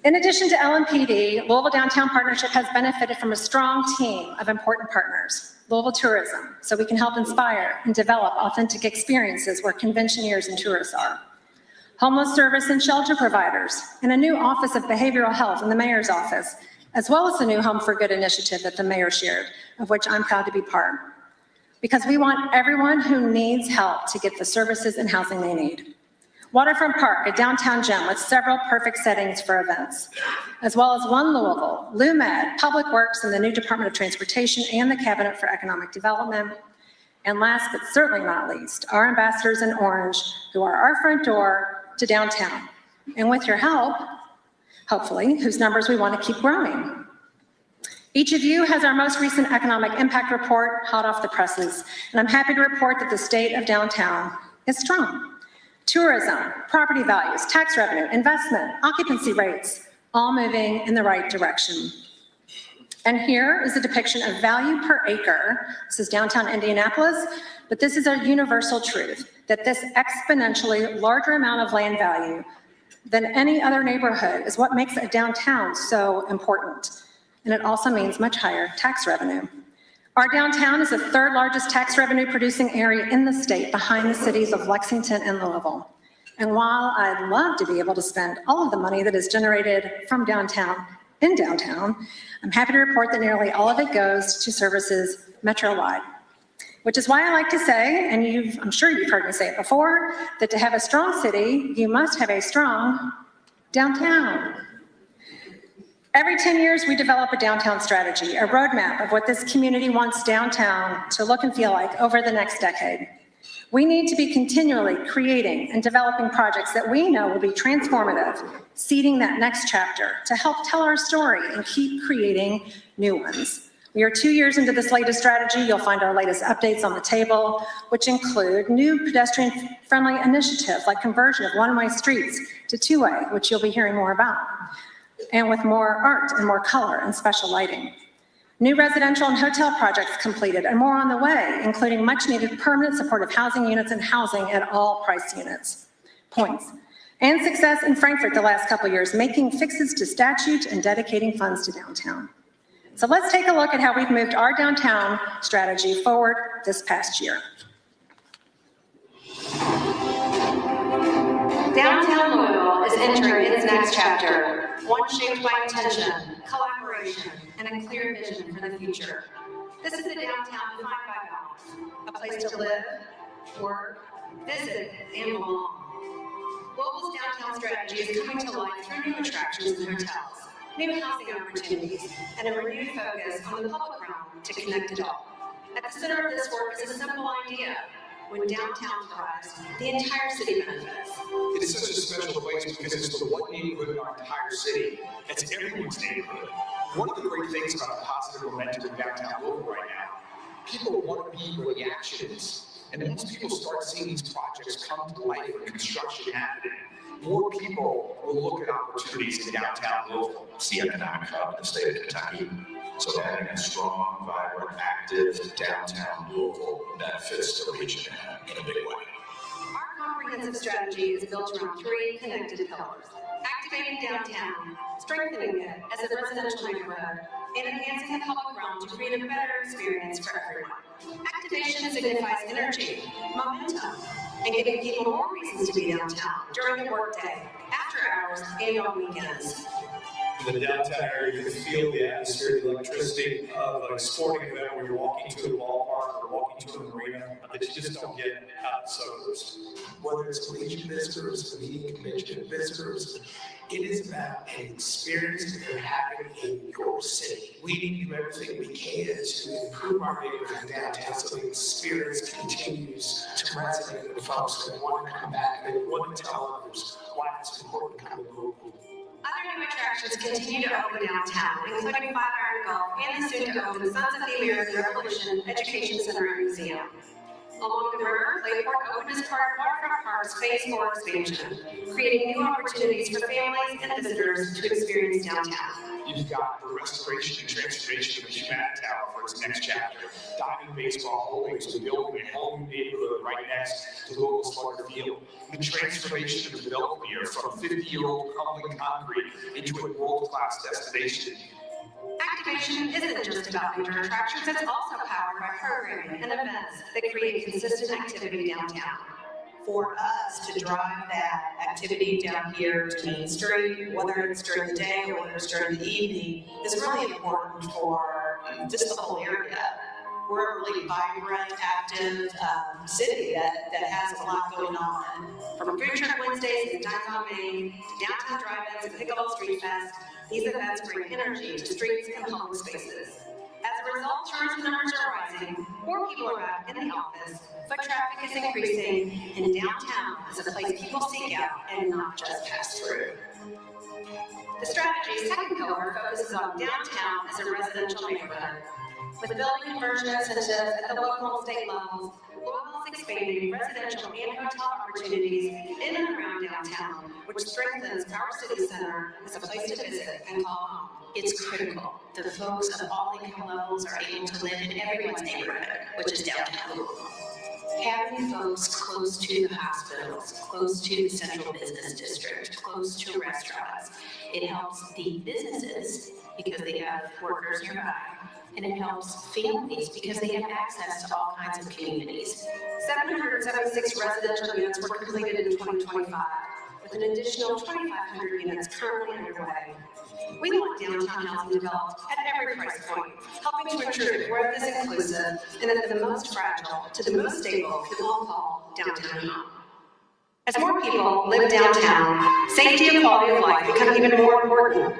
S2: In addition to LMPD, Louisville Downtown Partnership has benefited from a strong team of important partners. Louisville Tourism, so we can help inspire and develop authentic experiences where conventioneers and tourists are. Homeless service and shelter providers, and a new Office of Behavioral Health in the Mayor's office, as well as the new Home for Good initiative that the Mayor shared, of which I'm proud to be part. Because we want everyone who needs help to get the services and housing they need. Waterfront Park, a downtown gem with several perfect settings for events, as well as One Louisville, LUMED, Public Works, and the new Department of Transportation and the Cabinet for Economic Development. And last but certainly not least, our ambassadors in orange, who are our front door to downtown. And with your help, hopefully, whose numbers we want to keep growing. Each of you has our most recent economic impact report hot off the presses, and I'm happy to report that the state of downtown is strong. Tourism, property values, tax revenue, investment, occupancy rates, all moving in the right direction. And here is a depiction of value per acre. This is downtown Indianapolis, but this is a universal truth, that this exponentially larger amount of land value than any other neighborhood is what makes a downtown so important. And it also means much higher tax revenue. Our downtown is the 3rd largest tax revenue producing area in the state behind the cities of Lexington and Louisville. And while I'd love to be able to spend all of the money that is generated from downtown in downtown, I'm happy to report that nearly all of it goes to services metro-wide. Which is why I like to say, and I'm sure you've heard me say it before, that to have a strong city, you must have a strong downtown. Every 10 years, we develop a downtown strategy, a roadmap of what this community wants downtown to look and feel like over the next decade. We need to be continually creating and developing projects that we know will be transformative, seeding that next chapter to help tell our story and keep creating new ones. We are 2 years into this latest strategy. You'll find our latest updates on the table, which include new pedestrian-friendly initiatives like conversion of one-way streets to two-way, which you'll be hearing more about, and with more art and more color and special lighting. New residential and hotel projects completed and more on the way, including much needed permanent supportive housing units and housing at all price points. And success in Frankfurt the last couple of years, making fixes to statute and dedicating funds to downtown. So let's take a look at how we've moved our downtown strategy forward this past year.
S5: Downtown Louisville is entering its next chapter, one shaped by intention, collaboration, and a clear vision for the future. This is a downtown defined by balance, a place to live, work, visit, and belong. Louisville's downtown strategy is coming to life through new attractions and hotels, new housing opportunities, and a renewed focus on the public realm to connect it all. At the center of this work is a simple idea. When downtown thrives, the entire city benefits.
S6: It's such a special place because it's the one neighborhood in our entire city. It's everyone's neighborhood. One of the great things about the positive momentum in downtown Louisville right now, people want to be where the action is. And once people start seeing these projects come to life and construction happening, more people will look at opportunities in downtown Louisville.
S7: It's the economic hub in the state of Kentucky. So having a strong, vibrant, active downtown Louisville benefits the region in a big way.
S5: Our comprehensive strategy is built around three connected pillars: activating downtown, strengthening it as a residential neighborhood, and enhancing the public realm to create a better experience for everyone. Activation signifies energy, momentum, and giving people more reasons to be downtown during the workday, after hours, and on weekends.
S8: In the downtown area, you can feel the atmosphere, the electricity of a sporting event where you're walking to a ballpark or walking to an arena that you just don't get out in suburbs.
S9: Whether it's collegiate visitors, meeting convention visitors, it is about an experience that you're having in your city. We need to do everything we can to improve our neighborhood downtown so the experience continues to resonate with folks that want to come back and want to tell others why it's important to come to Louisville.
S5: Other new attractions continue to open downtown, including Five Iron Golf and the soon-to-open Sons of the American Revolution Education Center and Museum. Along the river, Lakeport opened as part of Waterfront Park's Phase 4 expansion, creating new opportunities for families and visitors to experience downtown.
S4: You've got the restoration and transformation of the Humana Tower for its next chapter. Diamond Baseball Holdings will build a whole new neighborhood right next to Louisville Slugger Field. The transformation of the Belvedere from 50-year-old crumbling concrete into a world-class destination.
S5: Activation isn't just about major attractions, it's also powered by programming and events that create consistent activity downtown.
S10: For us to drive that activity down here to Main Street, whether it's during the day or whether it's during the evening, is really important for just the whole area. We're a really vibrant, active city that has a lot going on.
S5: From Food Truck Wednesdays and Dines on Main to downtown drive-ins and Pickleball Street Fest, these events bring energy to streets and public spaces. As a result, tourism numbers are rising, more people are back in the office, foot traffic is increasing, and downtown is a place people seek out and not just pass through. The strategy's second pillar focuses on downtown as a residential neighborhood. With building conversion incentives at the local and state levels, Louisville is expanding residential and hotel opportunities in and around downtown, which strengthens our city center as a place to visit and call home.
S10: It's critical that folks of all income levels are able to live in everyone's neighborhood, which is downtown Louisville. Having folks close to the hospitals, close to the central business district, close to restaurants, it helps the businesses because they have workers nearby, and it helps families because they have access to all kinds of communities.
S5: 776 residential units were completed in 2025, with an additional 2,500 units currently underway. We want downtown housing developed at every price point, helping to ensure that growth is inclusive and that the most fragile to the most stable can all call downtown home. As more people live downtown, safety and quality of life become even more important.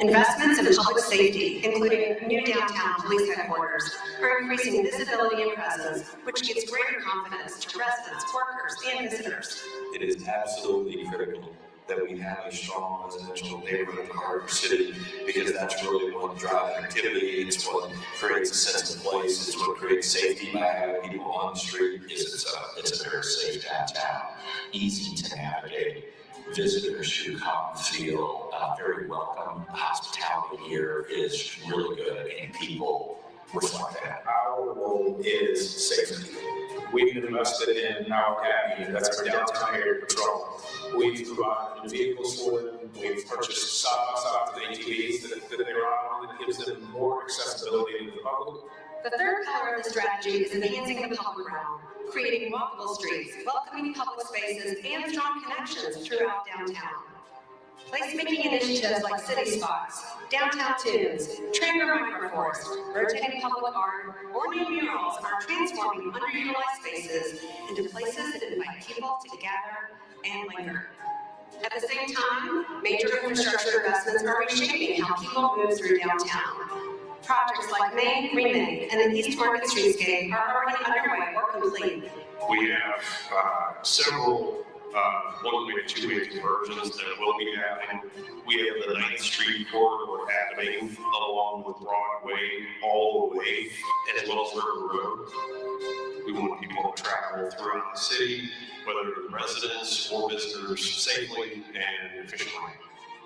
S5: Investments in public safety, including new downtown police headquarters, are increasing visibility and presence, which gives greater confidence to residents, workers, and visitors.
S7: It is absolutely critical that we have a strong residential neighborhood in the heart of our city, because that's really what drives activity. It's what creates a sense of place. It's what creates safety by having people on the street. It's a very safe downtown, easy to navigate. Visitors who come feel very welcome. The hospitality here is really good, and people
S6: reflect that. Our role is safety. We've invested in our academy, that's our downtown area patrol. We've provided new vehicles for them. We've purchased side-by-sides and ATVs that they're on that gives them more accessibility to the public.
S5: The third pillar of the strategy is enhancing the public realm, creating walkable streets, welcoming public spaces, and strong connections throughout downtown. Placemaking initiatives like city spots, downtown tunes, trainer microforest, rotating public art, or new murals are transforming underutilized spaces into places that invite people to gather and linger. At the same time, major infrastructure investments are reshaping how people move through downtown. Projects like Main, Remake, and the East Market Streetscape are already underway or complete.
S7: We have several one-way to two-way conversions that will be happening. We have the 9th Street corridor happening along with Broadway all the way, as well as River Road. We want people to travel throughout the city, whether residents or visitors, safely and efficiently.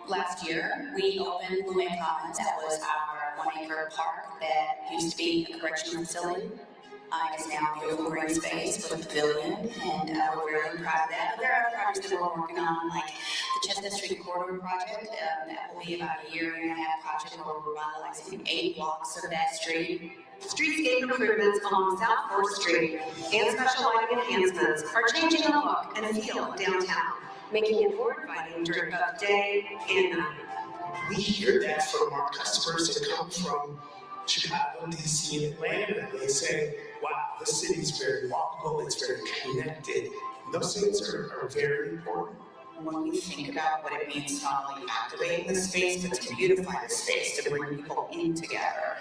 S10: Last year, we opened Louisville Commons. That was our 1-acre park that used to be a correctional facility. It's now a beautiful green space with a pavilion, and we're really proud of that. There are projects that we're working on, like the Chestnut Street Corridor project. That will be about a year and a half project where we're revitalizing 8 blocks of that street.
S5: Streetscape improvements along South 4th Street and special lighting enhancements are changing the look and feel of downtown, making it more inviting during both day and night.
S9: We hear that from our customers that come from Chicago, DC, and Atlanta. They say, wow, the city's very walkable, it's very connected. Those things are very important.
S10: When we think about what it means to not only activate the space, but to beautify the space, to bring people in together,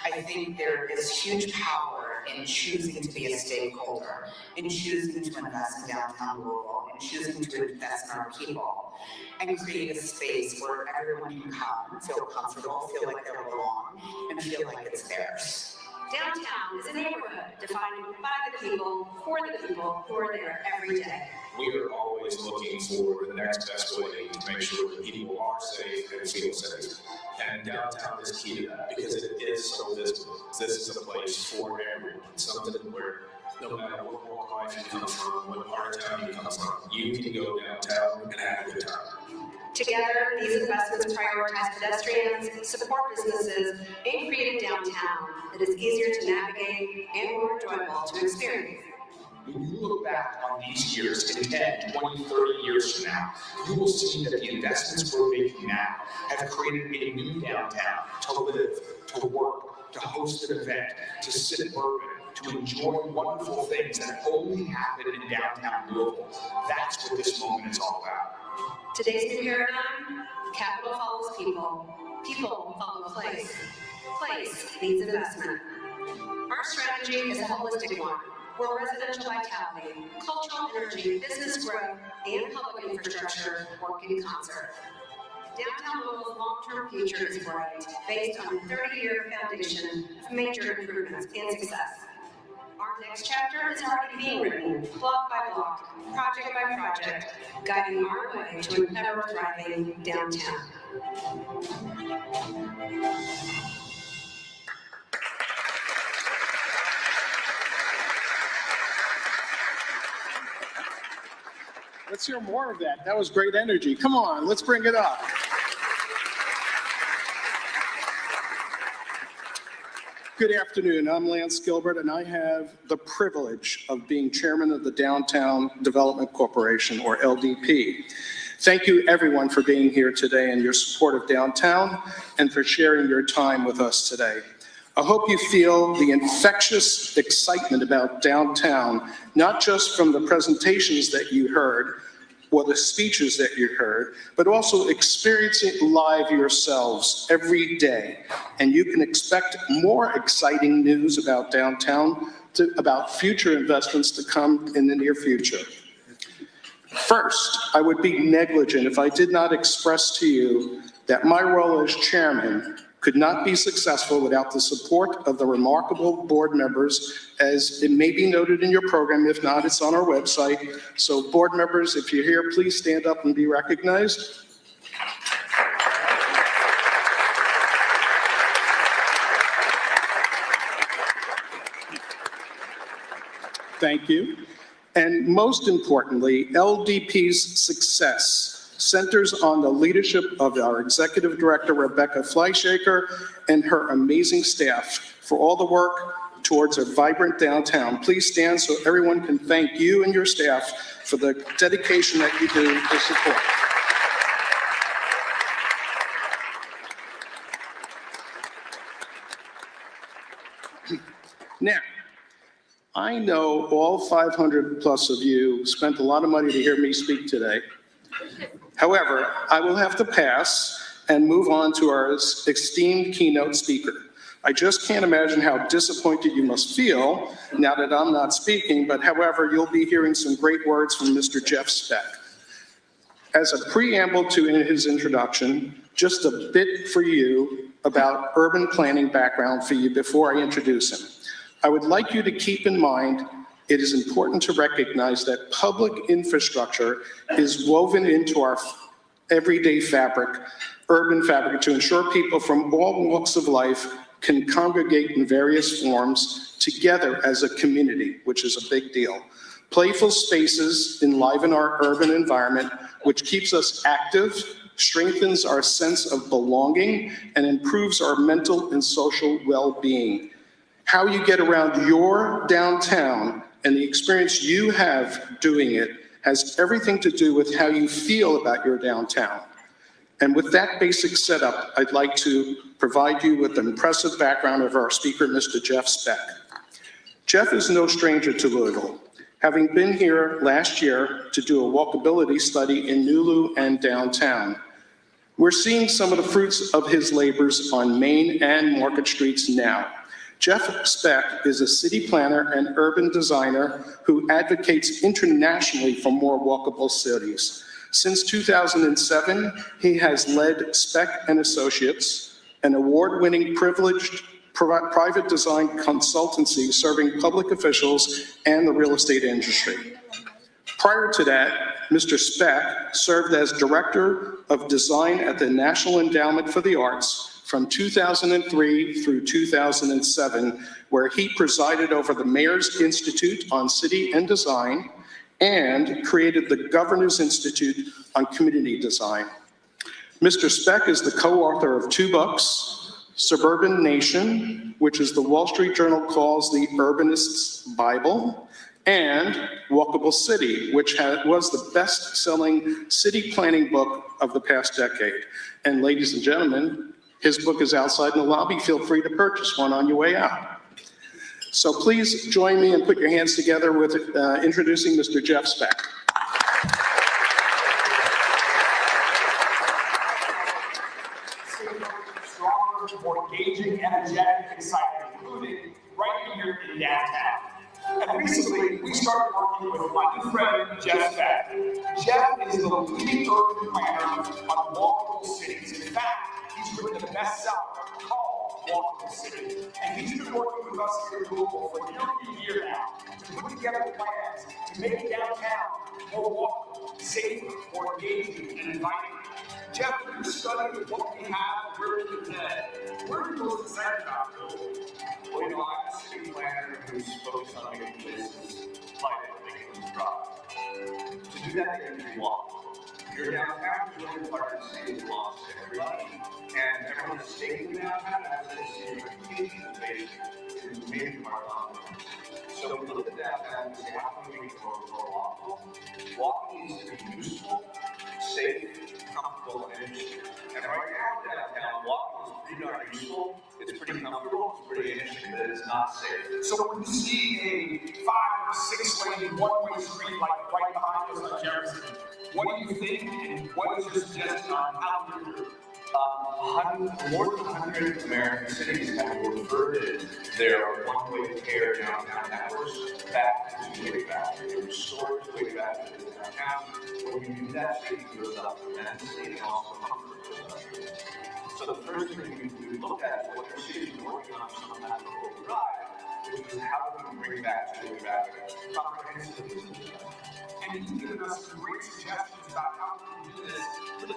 S10: I think there is huge power in choosing to be a stakeholder, in choosing to invest in downtown Louisville, and choosing to invest in our people, and create a space where everyone can come, feel comfortable, feel like they belong, and feel like it's theirs.
S5: Downtown is a neighborhood defined by the people, for the people who are there every day.
S6: We are always looking for the next best way to make sure that people are safe and feel safe. And downtown is key to that because it is so visible. This is a place for everyone, something where no matter what walk of life you come from, what part of town you come from, you can go downtown and have a good time.
S5: Together, these investments prioritize pedestrians, support businesses, and create a downtown that is easier to navigate and more enjoyable to experience.
S4: When you look back on these years, in 10, 20, 30 years from now, you will see that the investments we're making now have created a new downtown to live, to work, to host an event, to sit in bourbon, to enjoy wonderful things that only happen in downtown Louisville. That's what this moment is all about.
S5: Today's new paradigm, capital follows people, people follow place. Place needs investment. Our strategy is a holistic one, where residential vitality, cultural energy, business growth, and public infrastructure work in concert. Downtown Louisville's long-term future is bright, based on a 30-year foundation of major improvements and success. Our next chapter is already being written, block by block, project by project, guiding our way to an ever-thriving downtown.
S11: Let's hear more of that. That was great energy. Come on, let's bring it up. Good afternoon. I'm Lance Gilbert, and I have the privilege of being chairman of the Downtown Development Corporation, or LDP. Thank you, everyone, for being here today and your support of downtown and for sharing your time with us today. I hope you feel the infectious excitement about downtown, not just from the presentations that you heard or the speeches that you heard, but also experience it live yourselves every day. And you can expect more exciting news about downtown, about future investments to come in the near future. First, I would be negligent if I did not express to you that my role as chairman could not be successful without the support of the remarkable board members, as it may be noted in your program. If not, it's on our website. So board members, if you're here, please stand up and be recognized. Thank you. And most importantly, LDP's success centers on the leadership of our Executive Director, Rebecca Fleischhaker, and her amazing staff for all the work towards a vibrant downtown. Please stand so everyone can thank you and your staff for the dedication that you do to support. Now, I know all 500 plus of you spent a lot of money to hear me speak today. However, I will have to pass and move on to our esteemed keynote speaker. I just can't imagine how disappointed you must feel now that I'm not speaking, but however, you'll be hearing some great words from Mr. Jeff Speck. As a preamble to his introduction, just a bit for you about urban planning background for you before I introduce him. I would like you to keep in mind it is important to recognize that public infrastructure is woven into our everyday fabric, urban fabric, to ensure people from all walks of life can congregate in various forms together as a community, which is a big deal. Playful spaces enliven our urban environment, which keeps us active, strengthens our sense of belonging, and improves our mental and social well-being. How you get around your downtown and the experience you have doing it has everything to do with how you feel about your downtown. And with that basic setup, I'd like to provide you with an impressive background of our speaker, Mr. Jeff Speck. Jeff is no stranger to Louisville, having been here last year to do a walkability study in Nulu and downtown. We're seeing some of the fruits of his labors on Main and Market Streets now. Jeff Speck is a city planner and urban designer who advocates internationally for more walkable cities. Since 2007, he has led Speck & Associates, an award-winning privileged private design consultancy serving public officials and the real estate industry. Prior to that, Mr. Speck served as Director of Design at the National Endowment for the Arts from 2003 through 2007, where he presided over the Mayor's Institute on City and Design and created the Governor's Institute on Community Design. Mr. Speck is the co-author of 2 books, Suburban Nation, which is the Wall Street Journal calls the Urbanist's Bible, and Walkable City, which was the best-selling city planning book of the past decade. And ladies and gentlemen, his book is outside in the lobby. Feel free to purchase one on your way out. So please join me and put your hands together with introducing Mr. Jeff Speck.
S4: Stronger, more engaging, energetic, exciting, including right here in downtown. And recently, we started working with my new friend, Jeff Speck. Jeff is the leading urban planner on walkable cities. In fact, he's written a bestseller called Walkable City. And he's been working with us here in Louisville for nearly a year now to put together plans to make downtown more walkable, safer, more engaging, and inviting. Jeff, you studied what we have, where we can head. Where are you most excited about? Well, you know, I'm a city planner who's focused on making places lighter, making them drop. To do that, you need to walk. Your downtown is really part of the city belongs to everybody. And everyone's staying downtown as a city reputation based is a major part of it. So we look at downtown and say, how can we make it more walkable? Walking needs to be useful, safe, comfortable, and interesting. And right now, downtown, walking is pretty darn useful. It's pretty comfortable, it's pretty interesting, but it's not safe. So when you see a 5 or 6 lane one-way street like right behind us on Jefferson, what do you think, and what is your suggestion on how to do it? More than 100 American cities have reverted their one-way pair downtown networks back to way back. They restored way back to downtown. When you do that, safety goes up tremendously, and also comfort goes up. So the first thing we look at is what your city is working on some of that local drive, which is how do we bring back to way back comprehensive business. And you've given us some great suggestions about how we can do this with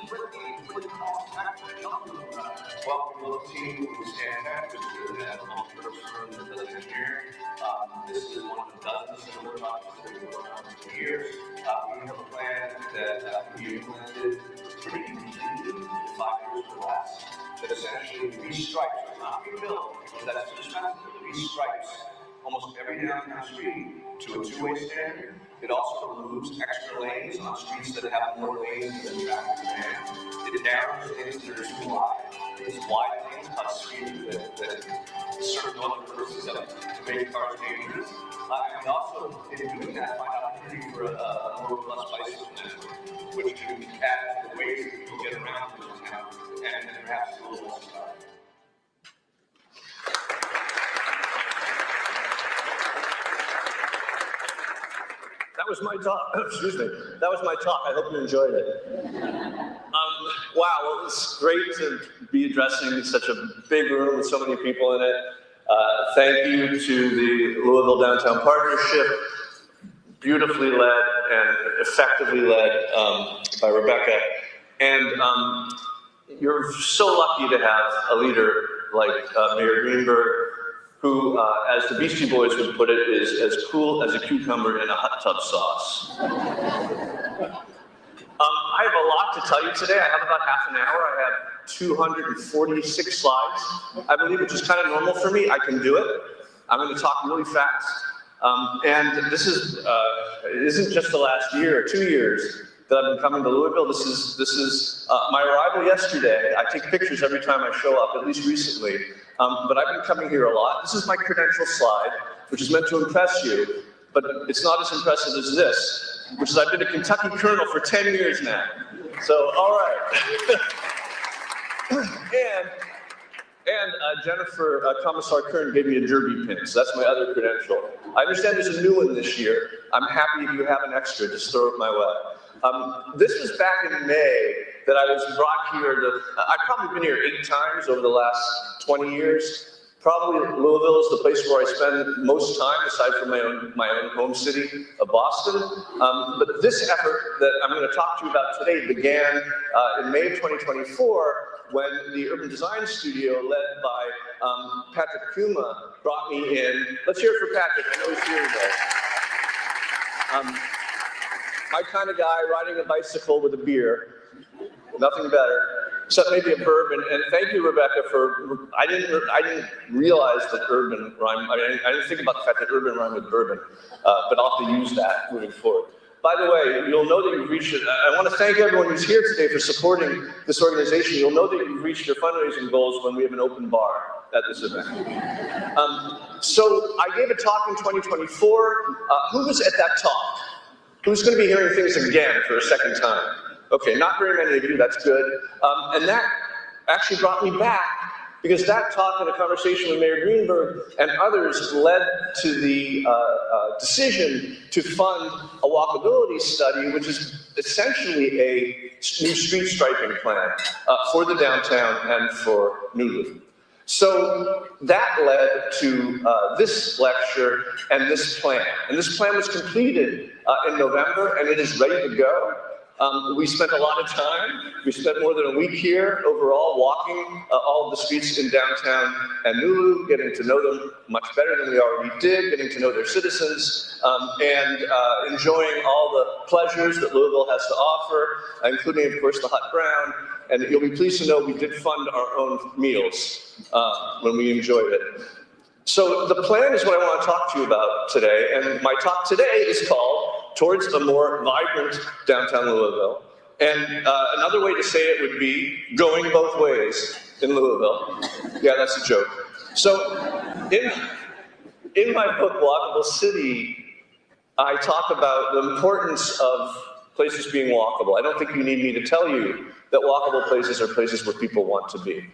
S7: Well, the team was fantastic. We had a multi-purpose room that does engineering. This is one of the dozens of other projects that we've worked on for years. We have a plan that we implemented pretty completely 5 years or less. That essentially restripes, not rebuilt, because that's too expensive, but restripes almost every downtown street to a two-way standard. It also removes extra lanes on streets that have more lanes than traffic demand. It narrows lanes that are too wide. It's wide lanes on streets that serve no other purposes than to make cars dangerous. And also, in doing that, find opportunity for a more robust bicycle network, which can add to the ways that people get around to the town and perhaps a little more stuff.
S12: That was my talk. Excuse me. That was my talk. I hope you enjoyed it. Wow, well, it was great to be addressing such a big room with so many people in it. Thank you to the Louisville Downtown Partnership, beautifully led and effectively led by Rebecca. And you're so lucky to have a leader like Mayor Greenberg, who, as the Beastie Boys would put it, is as cool as a cucumber in a hot tub sauce. I have a lot to tell you today. I have about half an hour. I have 246 slides, I believe, which is kind of normal for me. I can do it. I'm going to talk really fast. And this is, it isn't just the last year or 2 years that I've been coming to Louisville. This is my arrival yesterday. I take pictures every time I show up, at least recently. But I've been coming here a lot. This is my credential slide, which is meant to impress you, but it's not as impressive as this, which is I've been a Kentucky Colonel for 10 years now. So, all right. and Jennifer Commissar Kern gave me a derby pin, so that's my other credential. I understand there's a new one this year. I'm happy if you have an extra, just throw it my way. This was back in May that I was brought here. I've probably been here 8 times over the last 20 years. Probably Louisville is the place where I spend most time, aside from my own home city of Boston. But this effort that I'm going to talk to you about today began in May of 2024 when the Urban Design Studio, led by Patrick Kuma, brought me in. Let's hear it for Patrick. I know he's here today. My kind of guy riding a bicycle with a beer. Nothing better, except maybe a bourbon. And thank you, Rebecca, for, I didn't realize that urban rhyme, I didn't think about the fact that urban rhyme with bourbon, but I'll have to use that moving forward. By the way, you'll know that you've reached it. I want to thank everyone who's here today for supporting this organization. You'll know that you've reached your fundraising goals when we have an open bar at this event. So I gave a talk in 2024. Who was at that talk? Who's going to be hearing things again for a second time? Okay, not very many of you, that's good. And that actually brought me back, because that talk and a conversation with Mayor Greenberg and others led to the decision to fund a walkability study, which is essentially a new street striping plan for the downtown and for New Louisville. So that led to this lecture and this plan. And this plan was completed in November, and it is ready to go. We spent a lot of time. We spent more than a week here overall walking all of the streets in downtown and New Louisville, getting to know them much better than we already did, getting to know their citizens, and enjoying all the pleasures that Louisville has to offer, including, of course, the hot brown. And you'll be pleased to know we did fund our own meals when we enjoyed it. So the plan is what I want to talk to you about today, and my talk today is called Towards a More Vibrant Downtown Louisville. And another way to say it would be going both ways in Louisville. Yeah, that's a joke. So in my book, Walkable City, I talk about the importance of places being walkable. I don't think you need me to tell you that walkable places are places where people want to be.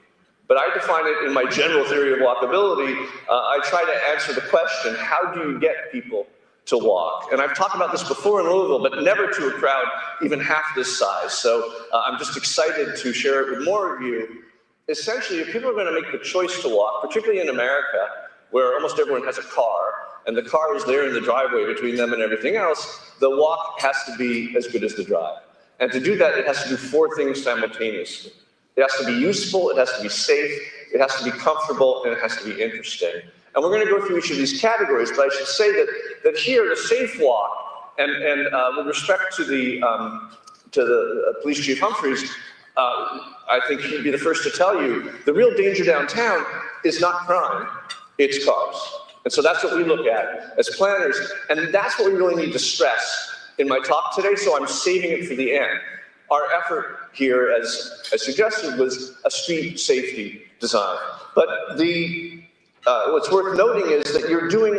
S12: But I define it in my general theory of walkability. I try to answer the question, how do you get people to walk? And I've talked about this before in Louisville, but never to a crowd even half this size. So I'm just excited to share it with more of you. Essentially, if people are going to make the choice to walk, particularly in America, where almost everyone has a car, and the car is there in the driveway between them and everything else, the walk has to be as good as the drive. And to do that, it has to do 4 things simultaneously. It has to be useful, it has to be safe, it has to be comfortable, and it has to be interesting. And we're going to go through each of these categories, but I should say that here, the safe walk, and with respect to the Police Chief Humphreys, I think he'd be the first to tell you, the real danger downtown is not crime, it's cars. And so that's what we look at as planners, and that's what we really need to stress in my talk today, so I'm saving it for the end. Our effort here, as suggested, was a street safety design. But what's worth noting is that you're doing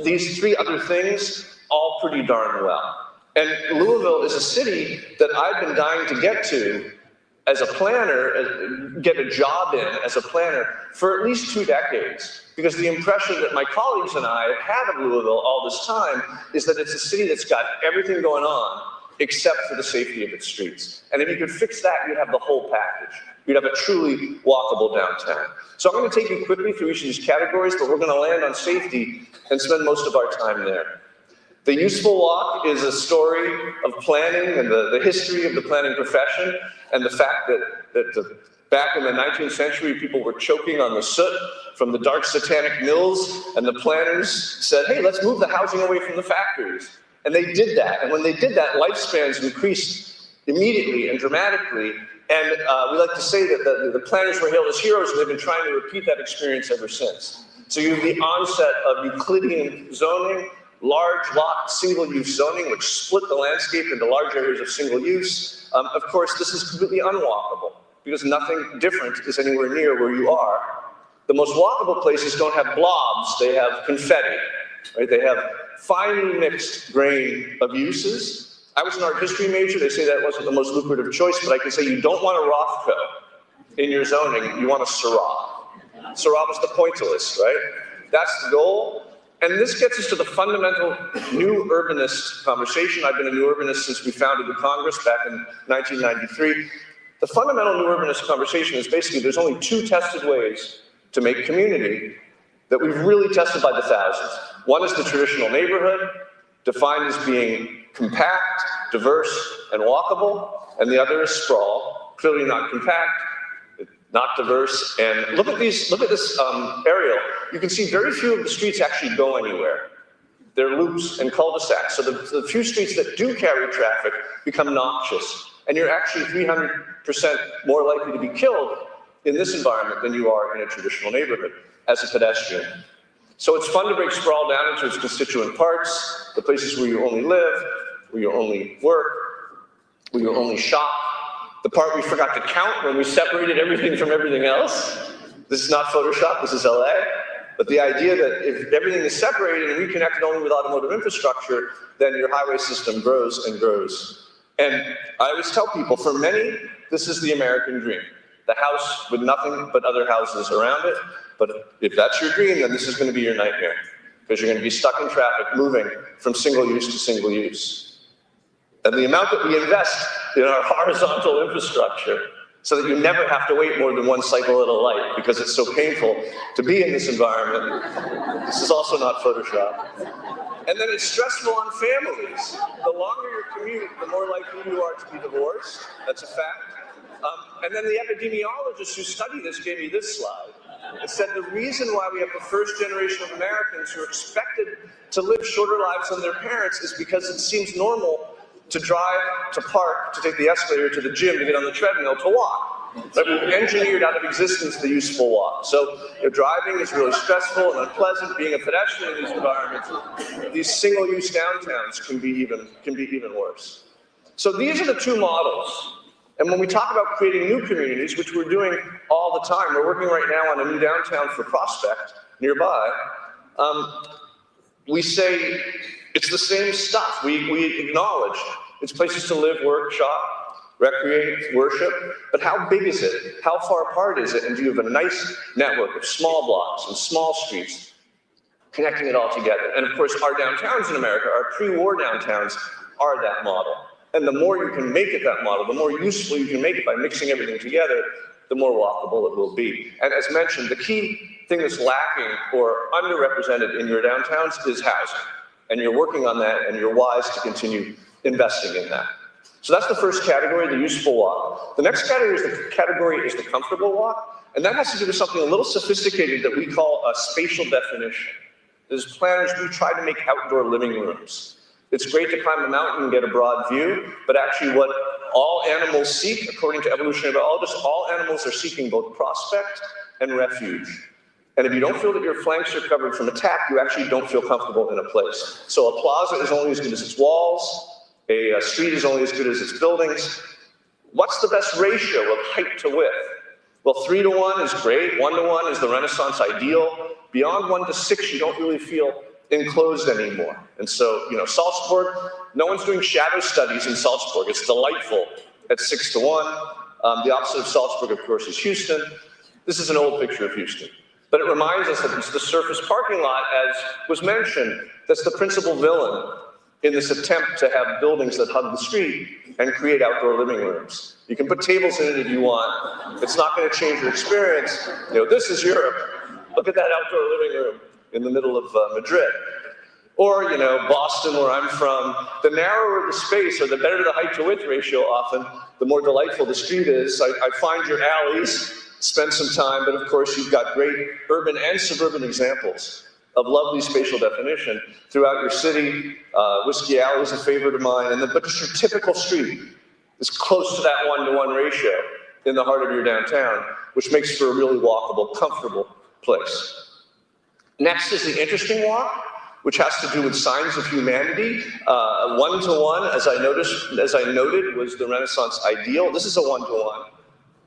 S12: these 3 other things all pretty darn well. And Louisville is a city that I've been dying to get to as a planner, get a job in as a planner for at least 2 decades. Because the impression that my colleagues and I have had of Louisville all this time is that it's a city that's got everything going on except for the safety of its streets. And if you could fix that, you'd have the whole package. You'd have a truly walkable downtown. So I'm going to take you quickly through each of these categories, but we're going to land on safety and spend most of our time there. The Useful Walk is a story of planning and the history of the planning profession, and the fact that back in the 19th century, people were choking on the soot from the dark satanic mills, and the planners said, hey, let's move the housing away from the factories. And they did that, and when they did that, lifespans increased immediately and dramatically. And we like to say that the planners were hailed as heroes, and they've been trying to repeat that experience ever since. So you have the onset of Euclidean zoning, large lot single-use zoning, which split the landscape into large areas of single use. Of course, this is completely unwalkable because nothing different is anywhere near where you are. The most walkable places don't have blobs, they have confetti, right? They have finely mixed grain of uses. I was an art history major. They say that wasn't the most lucrative choice, but I can say you don't want a Rothko in your zoning, you want a Syrah. Syrah was the pointillist, right? That's the goal. And this gets us to the fundamental new urbanist conversation. I've been a new urbanist since we founded the Congress back in 1993. The fundamental new urbanist conversation is basically there's only 2 tested ways to make community that we've really tested by the thousands. One is the traditional neighborhood, defined as being compact, diverse, and walkable, and the other is sprawl, clearly not compact, not diverse. And look at this aerial. You can see very few of the streets actually go anywhere. They're loops and cul-de-sacs. So the few streets that do carry traffic become noxious. And you're actually 300% more likely to be killed in this environment than you are in a traditional neighborhood as a pedestrian. So it's fun to break sprawl down into its constituent parts, the places where you only live, where you only work, where you only shop. The part we forgot to count when we separated everything from everything else. This is not Photoshop, this is LA. But the idea that if everything is separated and reconnected only with automotive infrastructure, then your highway system grows and grows. And I always tell people, for many, this is the American dream. The house with nothing but other houses around it. But if that's your dream, then this is going to be your nightmare. Because you're going to be stuck in traffic moving from single use to single use. And the amount that we invest in our horizontal infrastructure so that you never have to wait more than one cycle at a light because it's so painful to be in this environment. This is also not Photoshop. And then it's stressful on families. The longer your commute, the more likely you are to be divorced. That's a fact. And then the epidemiologist who studied this gave me this slide. It said the reason why we have the first generation of Americans who are expected to live shorter lives than their parents is because it seems normal to drive, to park, to take the escalator to the gym, to get on the treadmill, to walk. But we've engineered out of existence the useful walk. So driving is really stressful and unpleasant. Being a pedestrian in these environments, these single-use downtowns can be even worse. So these are the 2 models. And when we talk about creating new communities, which we're doing all the time, we're working right now on a new downtown for Prospect nearby, we say it's the same stuff. We acknowledge it's places to live, work, shop, recreate, worship, but how big is it? How far apart is it? And do you have a nice network of small blocks and small streets connecting it all together? And of course, our downtowns in America, our pre-war downtowns, are that model. And the more you can make it that model, the more useful you can make it by mixing everything together, the more walkable it will be. And as mentioned, the key thing that's lacking or underrepresented in your downtowns is housing. And you're working on that, and you're wise to continue investing in that. So that's the first category, the useful walk. The next category is the comfortable walk, and that has to do with something a little sophisticated that we call a spatial definition. As planners, we try to make outdoor living rooms. It's great to climb a mountain and get a broad view, but actually what all animals seek, according to evolutionary biologists, all animals are seeking both prospect and refuge. And if you don't feel that your flanks are covered from attack, you actually don't feel comfortable in a place. So a plaza is only as good as its walls. A street is only as good as its buildings. What's the best ratio of height to width? Well, 3 to 1 is great. 1 to 1 is the Renaissance ideal. Beyond 1 to 6, you don't really feel enclosed anymore. And so, Salzburg, no one's doing shadow studies in Salzburg. It's delightful at 6 to 1. The opposite of Salzburg, of course, is Houston. This is an old picture of Houston. But it reminds us that it's the surface parking lot, as was mentioned, that's the principal villain in this attempt to have buildings that hug the street and create outdoor living rooms. You can put tables in it if you want. It's not going to change your experience. This is Europe. Look at that outdoor living room in the middle of Madrid. Or, Boston, where I'm from, the narrower the space or the better the height to width ratio often, the more delightful the street is. I find your alleys, spend some time, but of course you've got great urban and suburban examples of lovely spatial definition throughout your city. Whiskey Alley is a favorite of mine, but just your typical street is close to that 1-to-1 ratio in the heart of your downtown, which makes for a really walkable, comfortable place. Next is the interesting walk, which has to do with signs of humanity. 1-to-1, as I noted, was the Renaissance ideal. This is a 1-to-1.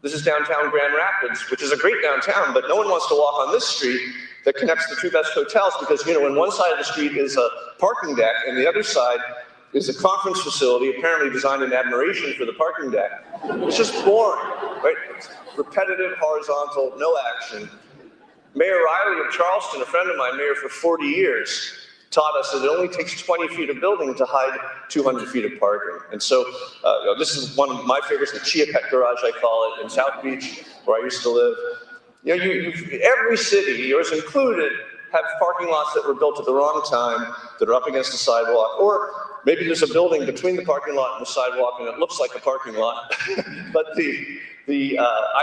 S12: This is downtown Grand Rapids, which is a great downtown, but no one wants to walk on this street that connects the two best hotels because, when one side of the street is a parking deck and the other side is a conference facility, apparently designed in admiration for the parking deck. It's just boring, right? Repetitive, horizontal, no action. Mayor Riley of Charleston, a friend of mine, mayor for 40 years, taught us that it only takes 20 feet of building to hide 200 feet of parking. And so this is one of my favorites, the Chia Pet Garage, I call it, in South Beach, where I used to live. Every city, yours included, have parking lots that were built at the wrong time, that are up against the sidewalk, or maybe there's a building between the parking lot and the sidewalk and it looks like a parking lot. But the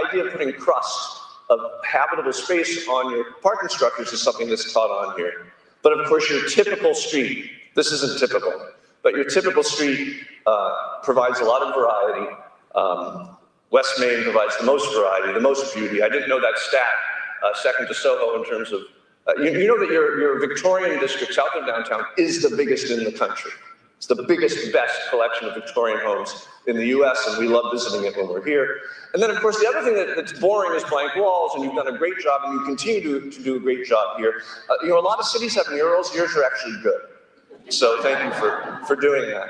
S12: idea of putting crust of habitable space on your parking structures is something that's caught on here. But of course, your typical street, this isn't typical, but your typical street provides a lot of variety. West Main provides the most variety, the most beauty. I didn't know that stat, second to Soho in terms of, you know that your Victorian district south of downtown is the biggest in the country. It's the biggest, best collection of Victorian homes in the US, and we love visiting it when we're here. And then, of course, the other thing that's boring is blank walls, and you've done a great job, and you continue to do a great job here. A lot of cities have murals. Yours are actually good. So thank you for doing that.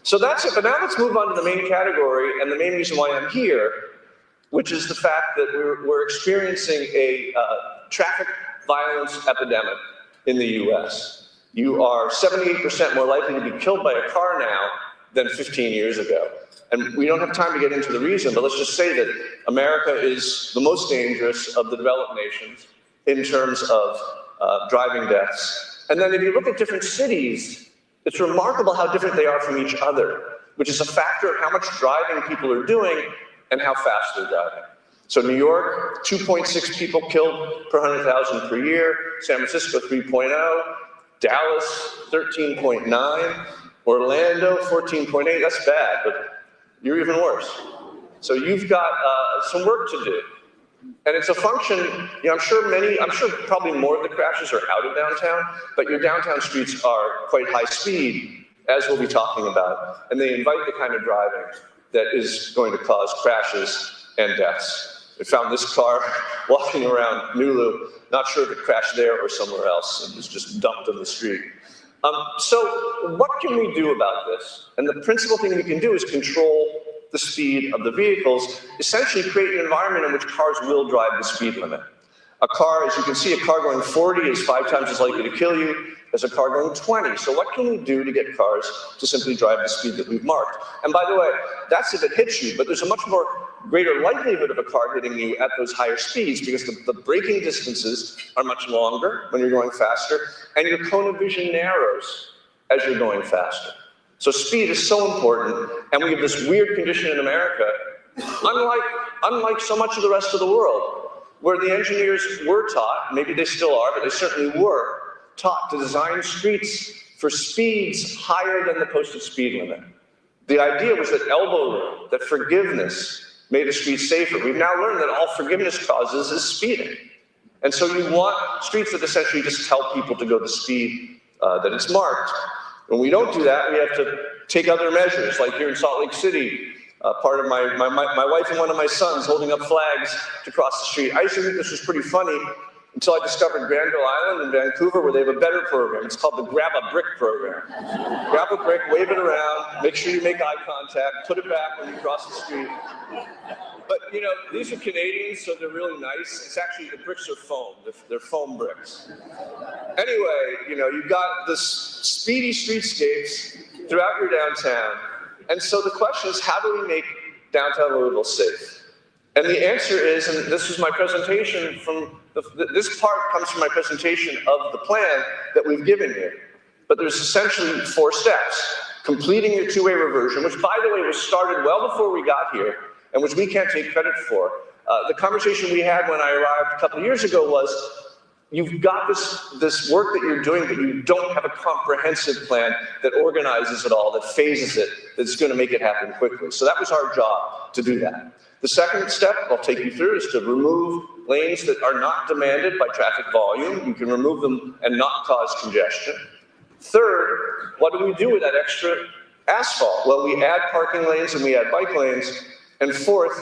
S12: So that's it, but now let's move on to the main category, and the main reason why I'm here, which is the fact that we're experiencing a traffic violence epidemic in the US. You are 78% more likely to be killed by a car now than 15 years ago. And we don't have time to get into the reason, but let's just say that America is the most dangerous of the developed nations in terms of driving deaths. And then if you look at different cities, it's remarkable how different they are from each other, which is a factor of how much driving people are doing and how fast they're driving. So New York, 2.6 people killed per 100,000 per year. San Francisco, 3.0. Dallas, 13.9. Orlando, 14.8. That's bad, but you're even worse. So you've got some work to do. And it's a function, I'm sure probably more of the crashes are out of downtown, but your downtown streets are quite high speed, as we'll be talking about. And they invite the kind of driving that is going to cause crashes and deaths. I found this car walking around Nulu, not sure if it crashed there or somewhere else. It was just dumped on the street. So what can we do about this? And the principal thing we can do is control the speed of the vehicles, essentially create an environment in which cars will drive the speed limit. A car, as you can see, a car going 40 is 5 times as likely to kill you as a car going 20. So what can we do to get cars to simply drive the speed that we've marked? And by the way, that's if it hits you, but there's a much more greater likelihood of a car hitting you at those higher speeds because the braking distances are much longer when you're going faster, and your cone of vision narrows as you're going faster. So speed is so important, and we have this weird condition in America, unlike so much of the rest of the world, where the engineers were taught, maybe they still are, but they certainly were taught to design streets for speeds higher than the posted speed limit. The idea was that elbow room, that forgiveness made a street safer. We've now learned that all forgiveness causes is speeding. And so you want streets that essentially just tell people to go the speed that it's marked. When we don't do that, we have to take other measures, like here in Salt Lake City, part of my wife and one of my sons holding up flags to cross the street. I used to think this was pretty funny until I discovered Granville Island in Vancouver, where they have a better program. It's called the Grab a Brick program. Grab a brick, wave it around, make sure you make eye contact, put it back when you cross the street. But you know, these are Canadians, so they're really nice. It's actually, the bricks are foam. They're foam bricks. Anyway, you know, you've got this speedy streetscapes throughout your downtown. And so the question is, how do we make downtown Louisville safe? And the answer is, and this is my presentation from, this part comes from my presentation of the plan that we've given you. But there's essentially 4 steps. Completing your two-way reversion, which by the way was started well before we got here, and which we can't take credit for. The conversation we had when I arrived a couple of years ago was, you've got this work that you're doing, but you don't have a comprehensive plan that organizes it all, that phases it, that's going to make it happen quickly. So that was our job, to do that. The second step I'll take you through is to remove lanes that are not demanded by traffic volume. You can remove them and not cause congestion. Third, what do we do with that extra asphalt? Well, we add parking lanes and we add bike lanes. And fourth,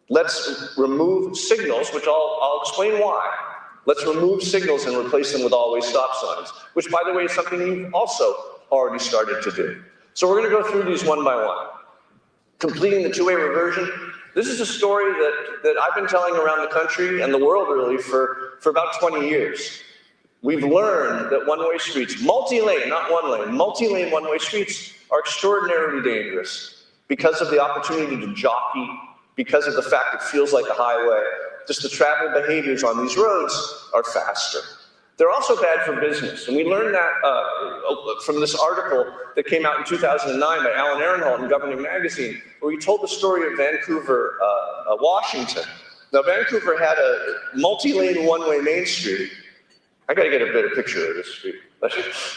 S12: let's remove signals, which I'll explain why. Let's remove signals and replace them with always stop signs, which by the way is something you've also already started to do. So we're going to go through these one by one. Completing the two-way reversion. This is a story that I've been telling around the country and the world really for about 20 years. We've learned that one-way streets, multi-lane, not one lane, multi-lane one-way streets are extraordinarily dangerous because of the opportunity to jockey, because of the fact it feels like a highway. Just the travel behaviors on these roads are faster. They're also bad for business. And we learned that from this article that came out in 2009 by Alan Ehrenholt in Governing Magazine, where he told the story of Vancouver, Washington. Now, Vancouver had a multi-lane one-way Main Street. I got to get a better picture of this street.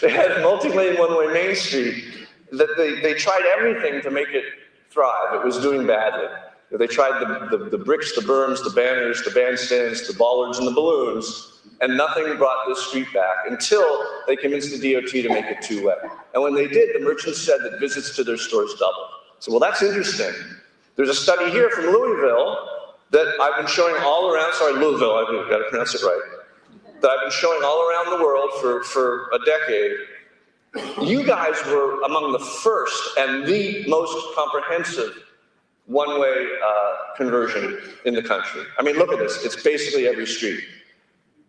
S12: They had a multi-lane one-way Main Street that they tried everything to make it thrive. It was doing badly. They tried the bricks, the berms, the banners, the bandstands, the bollards, and the balloons, and nothing brought this street back until they convinced the DOT to make it two-way. And when they did, the merchants said that visits to their stores doubled. So, well, that's interesting. There's a study here from Louisville that I've been showing all around, sorry, Louisville, I've got to pronounce it right, that I've been showing all around the world for a decade. You guys were among the first and the most comprehensive one-way conversion in the country. I mean, look at this. It's basically every street.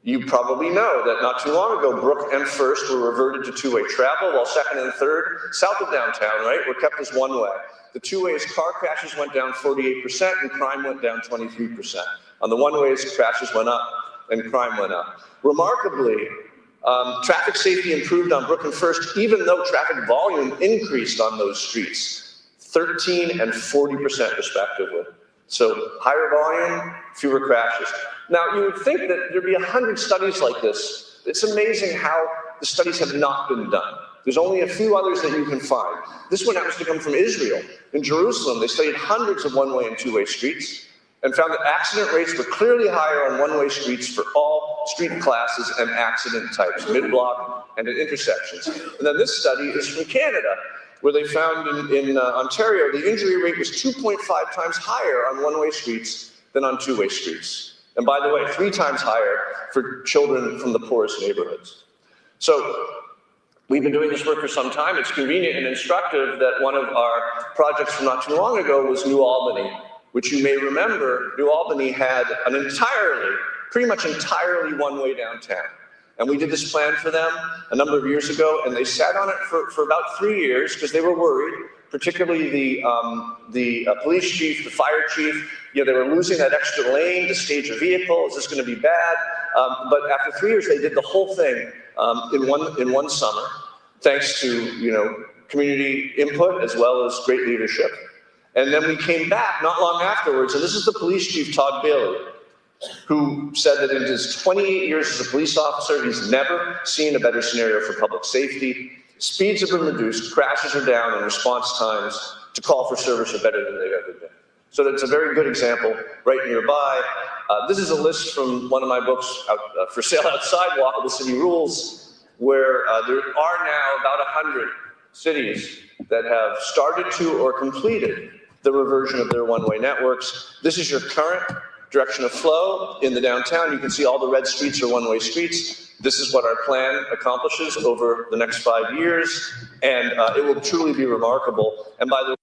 S12: You probably know that not too long ago, Brook and First were reverted to two-way travel, while Second and Third, south of downtown, right, were kept as one-way. The two-ways, car crashes went down 48% and crime went down 23%. On the one-ways, crashes went up and crime went up. Remarkably, traffic safety improved on Brook and First, even though traffic volume increased on those streets, 13 and 40% respectively. So higher volume, fewer crashes. Now, you would think that there'd be 100 studies like this. It's amazing how the studies have not been done. There's only a few others that you can find. This one happens to come from Israel. In Jerusalem, they studied hundreds of one-way and two-way streets and found that accident rates were clearly higher on one-way streets for all street classes and accident types, mid-block and at intersections. And then this study is from Canada, where they found in Ontario, the injury rate was 2.5 times higher on one-way streets than on two-way streets. And by the way, 3 times higher for children from the poorest neighborhoods. So we've been doing this work for some time. It's convenient and instructive that one of our projects from not too long ago was New Albany, which you may remember, New Albany had an pretty much entirely one-way downtown. And we did this plan for them a number of years ago, and they sat on it for about 3 years because they were worried, particularly the police chief, the fire chief. You know, they were losing that extra lane to stage a vehicle. Is this going to be bad? But after 3 years, they did the whole thing in one summer, thanks to community input as well as great leadership. And then we came back not long afterwards, and this is the police chief, Todd Bailey, who said that in his 28 years as a police officer, he's never seen a better scenario for public safety. Speeds have been reduced, crashes are down, and response times to call for service are better than they've ever been. So that's a very good example right nearby. This is a list from one of my books, For Sale Outside, Walk of the City Rules, where there are now about 100 cities that have started to or completed the reversion of their one-way networks. This is your current direction of flow in the downtown. You can see all the red streets are one-way streets. This is what our plan accomplishes over the next 5 years, and it will truly be remarkable. And by the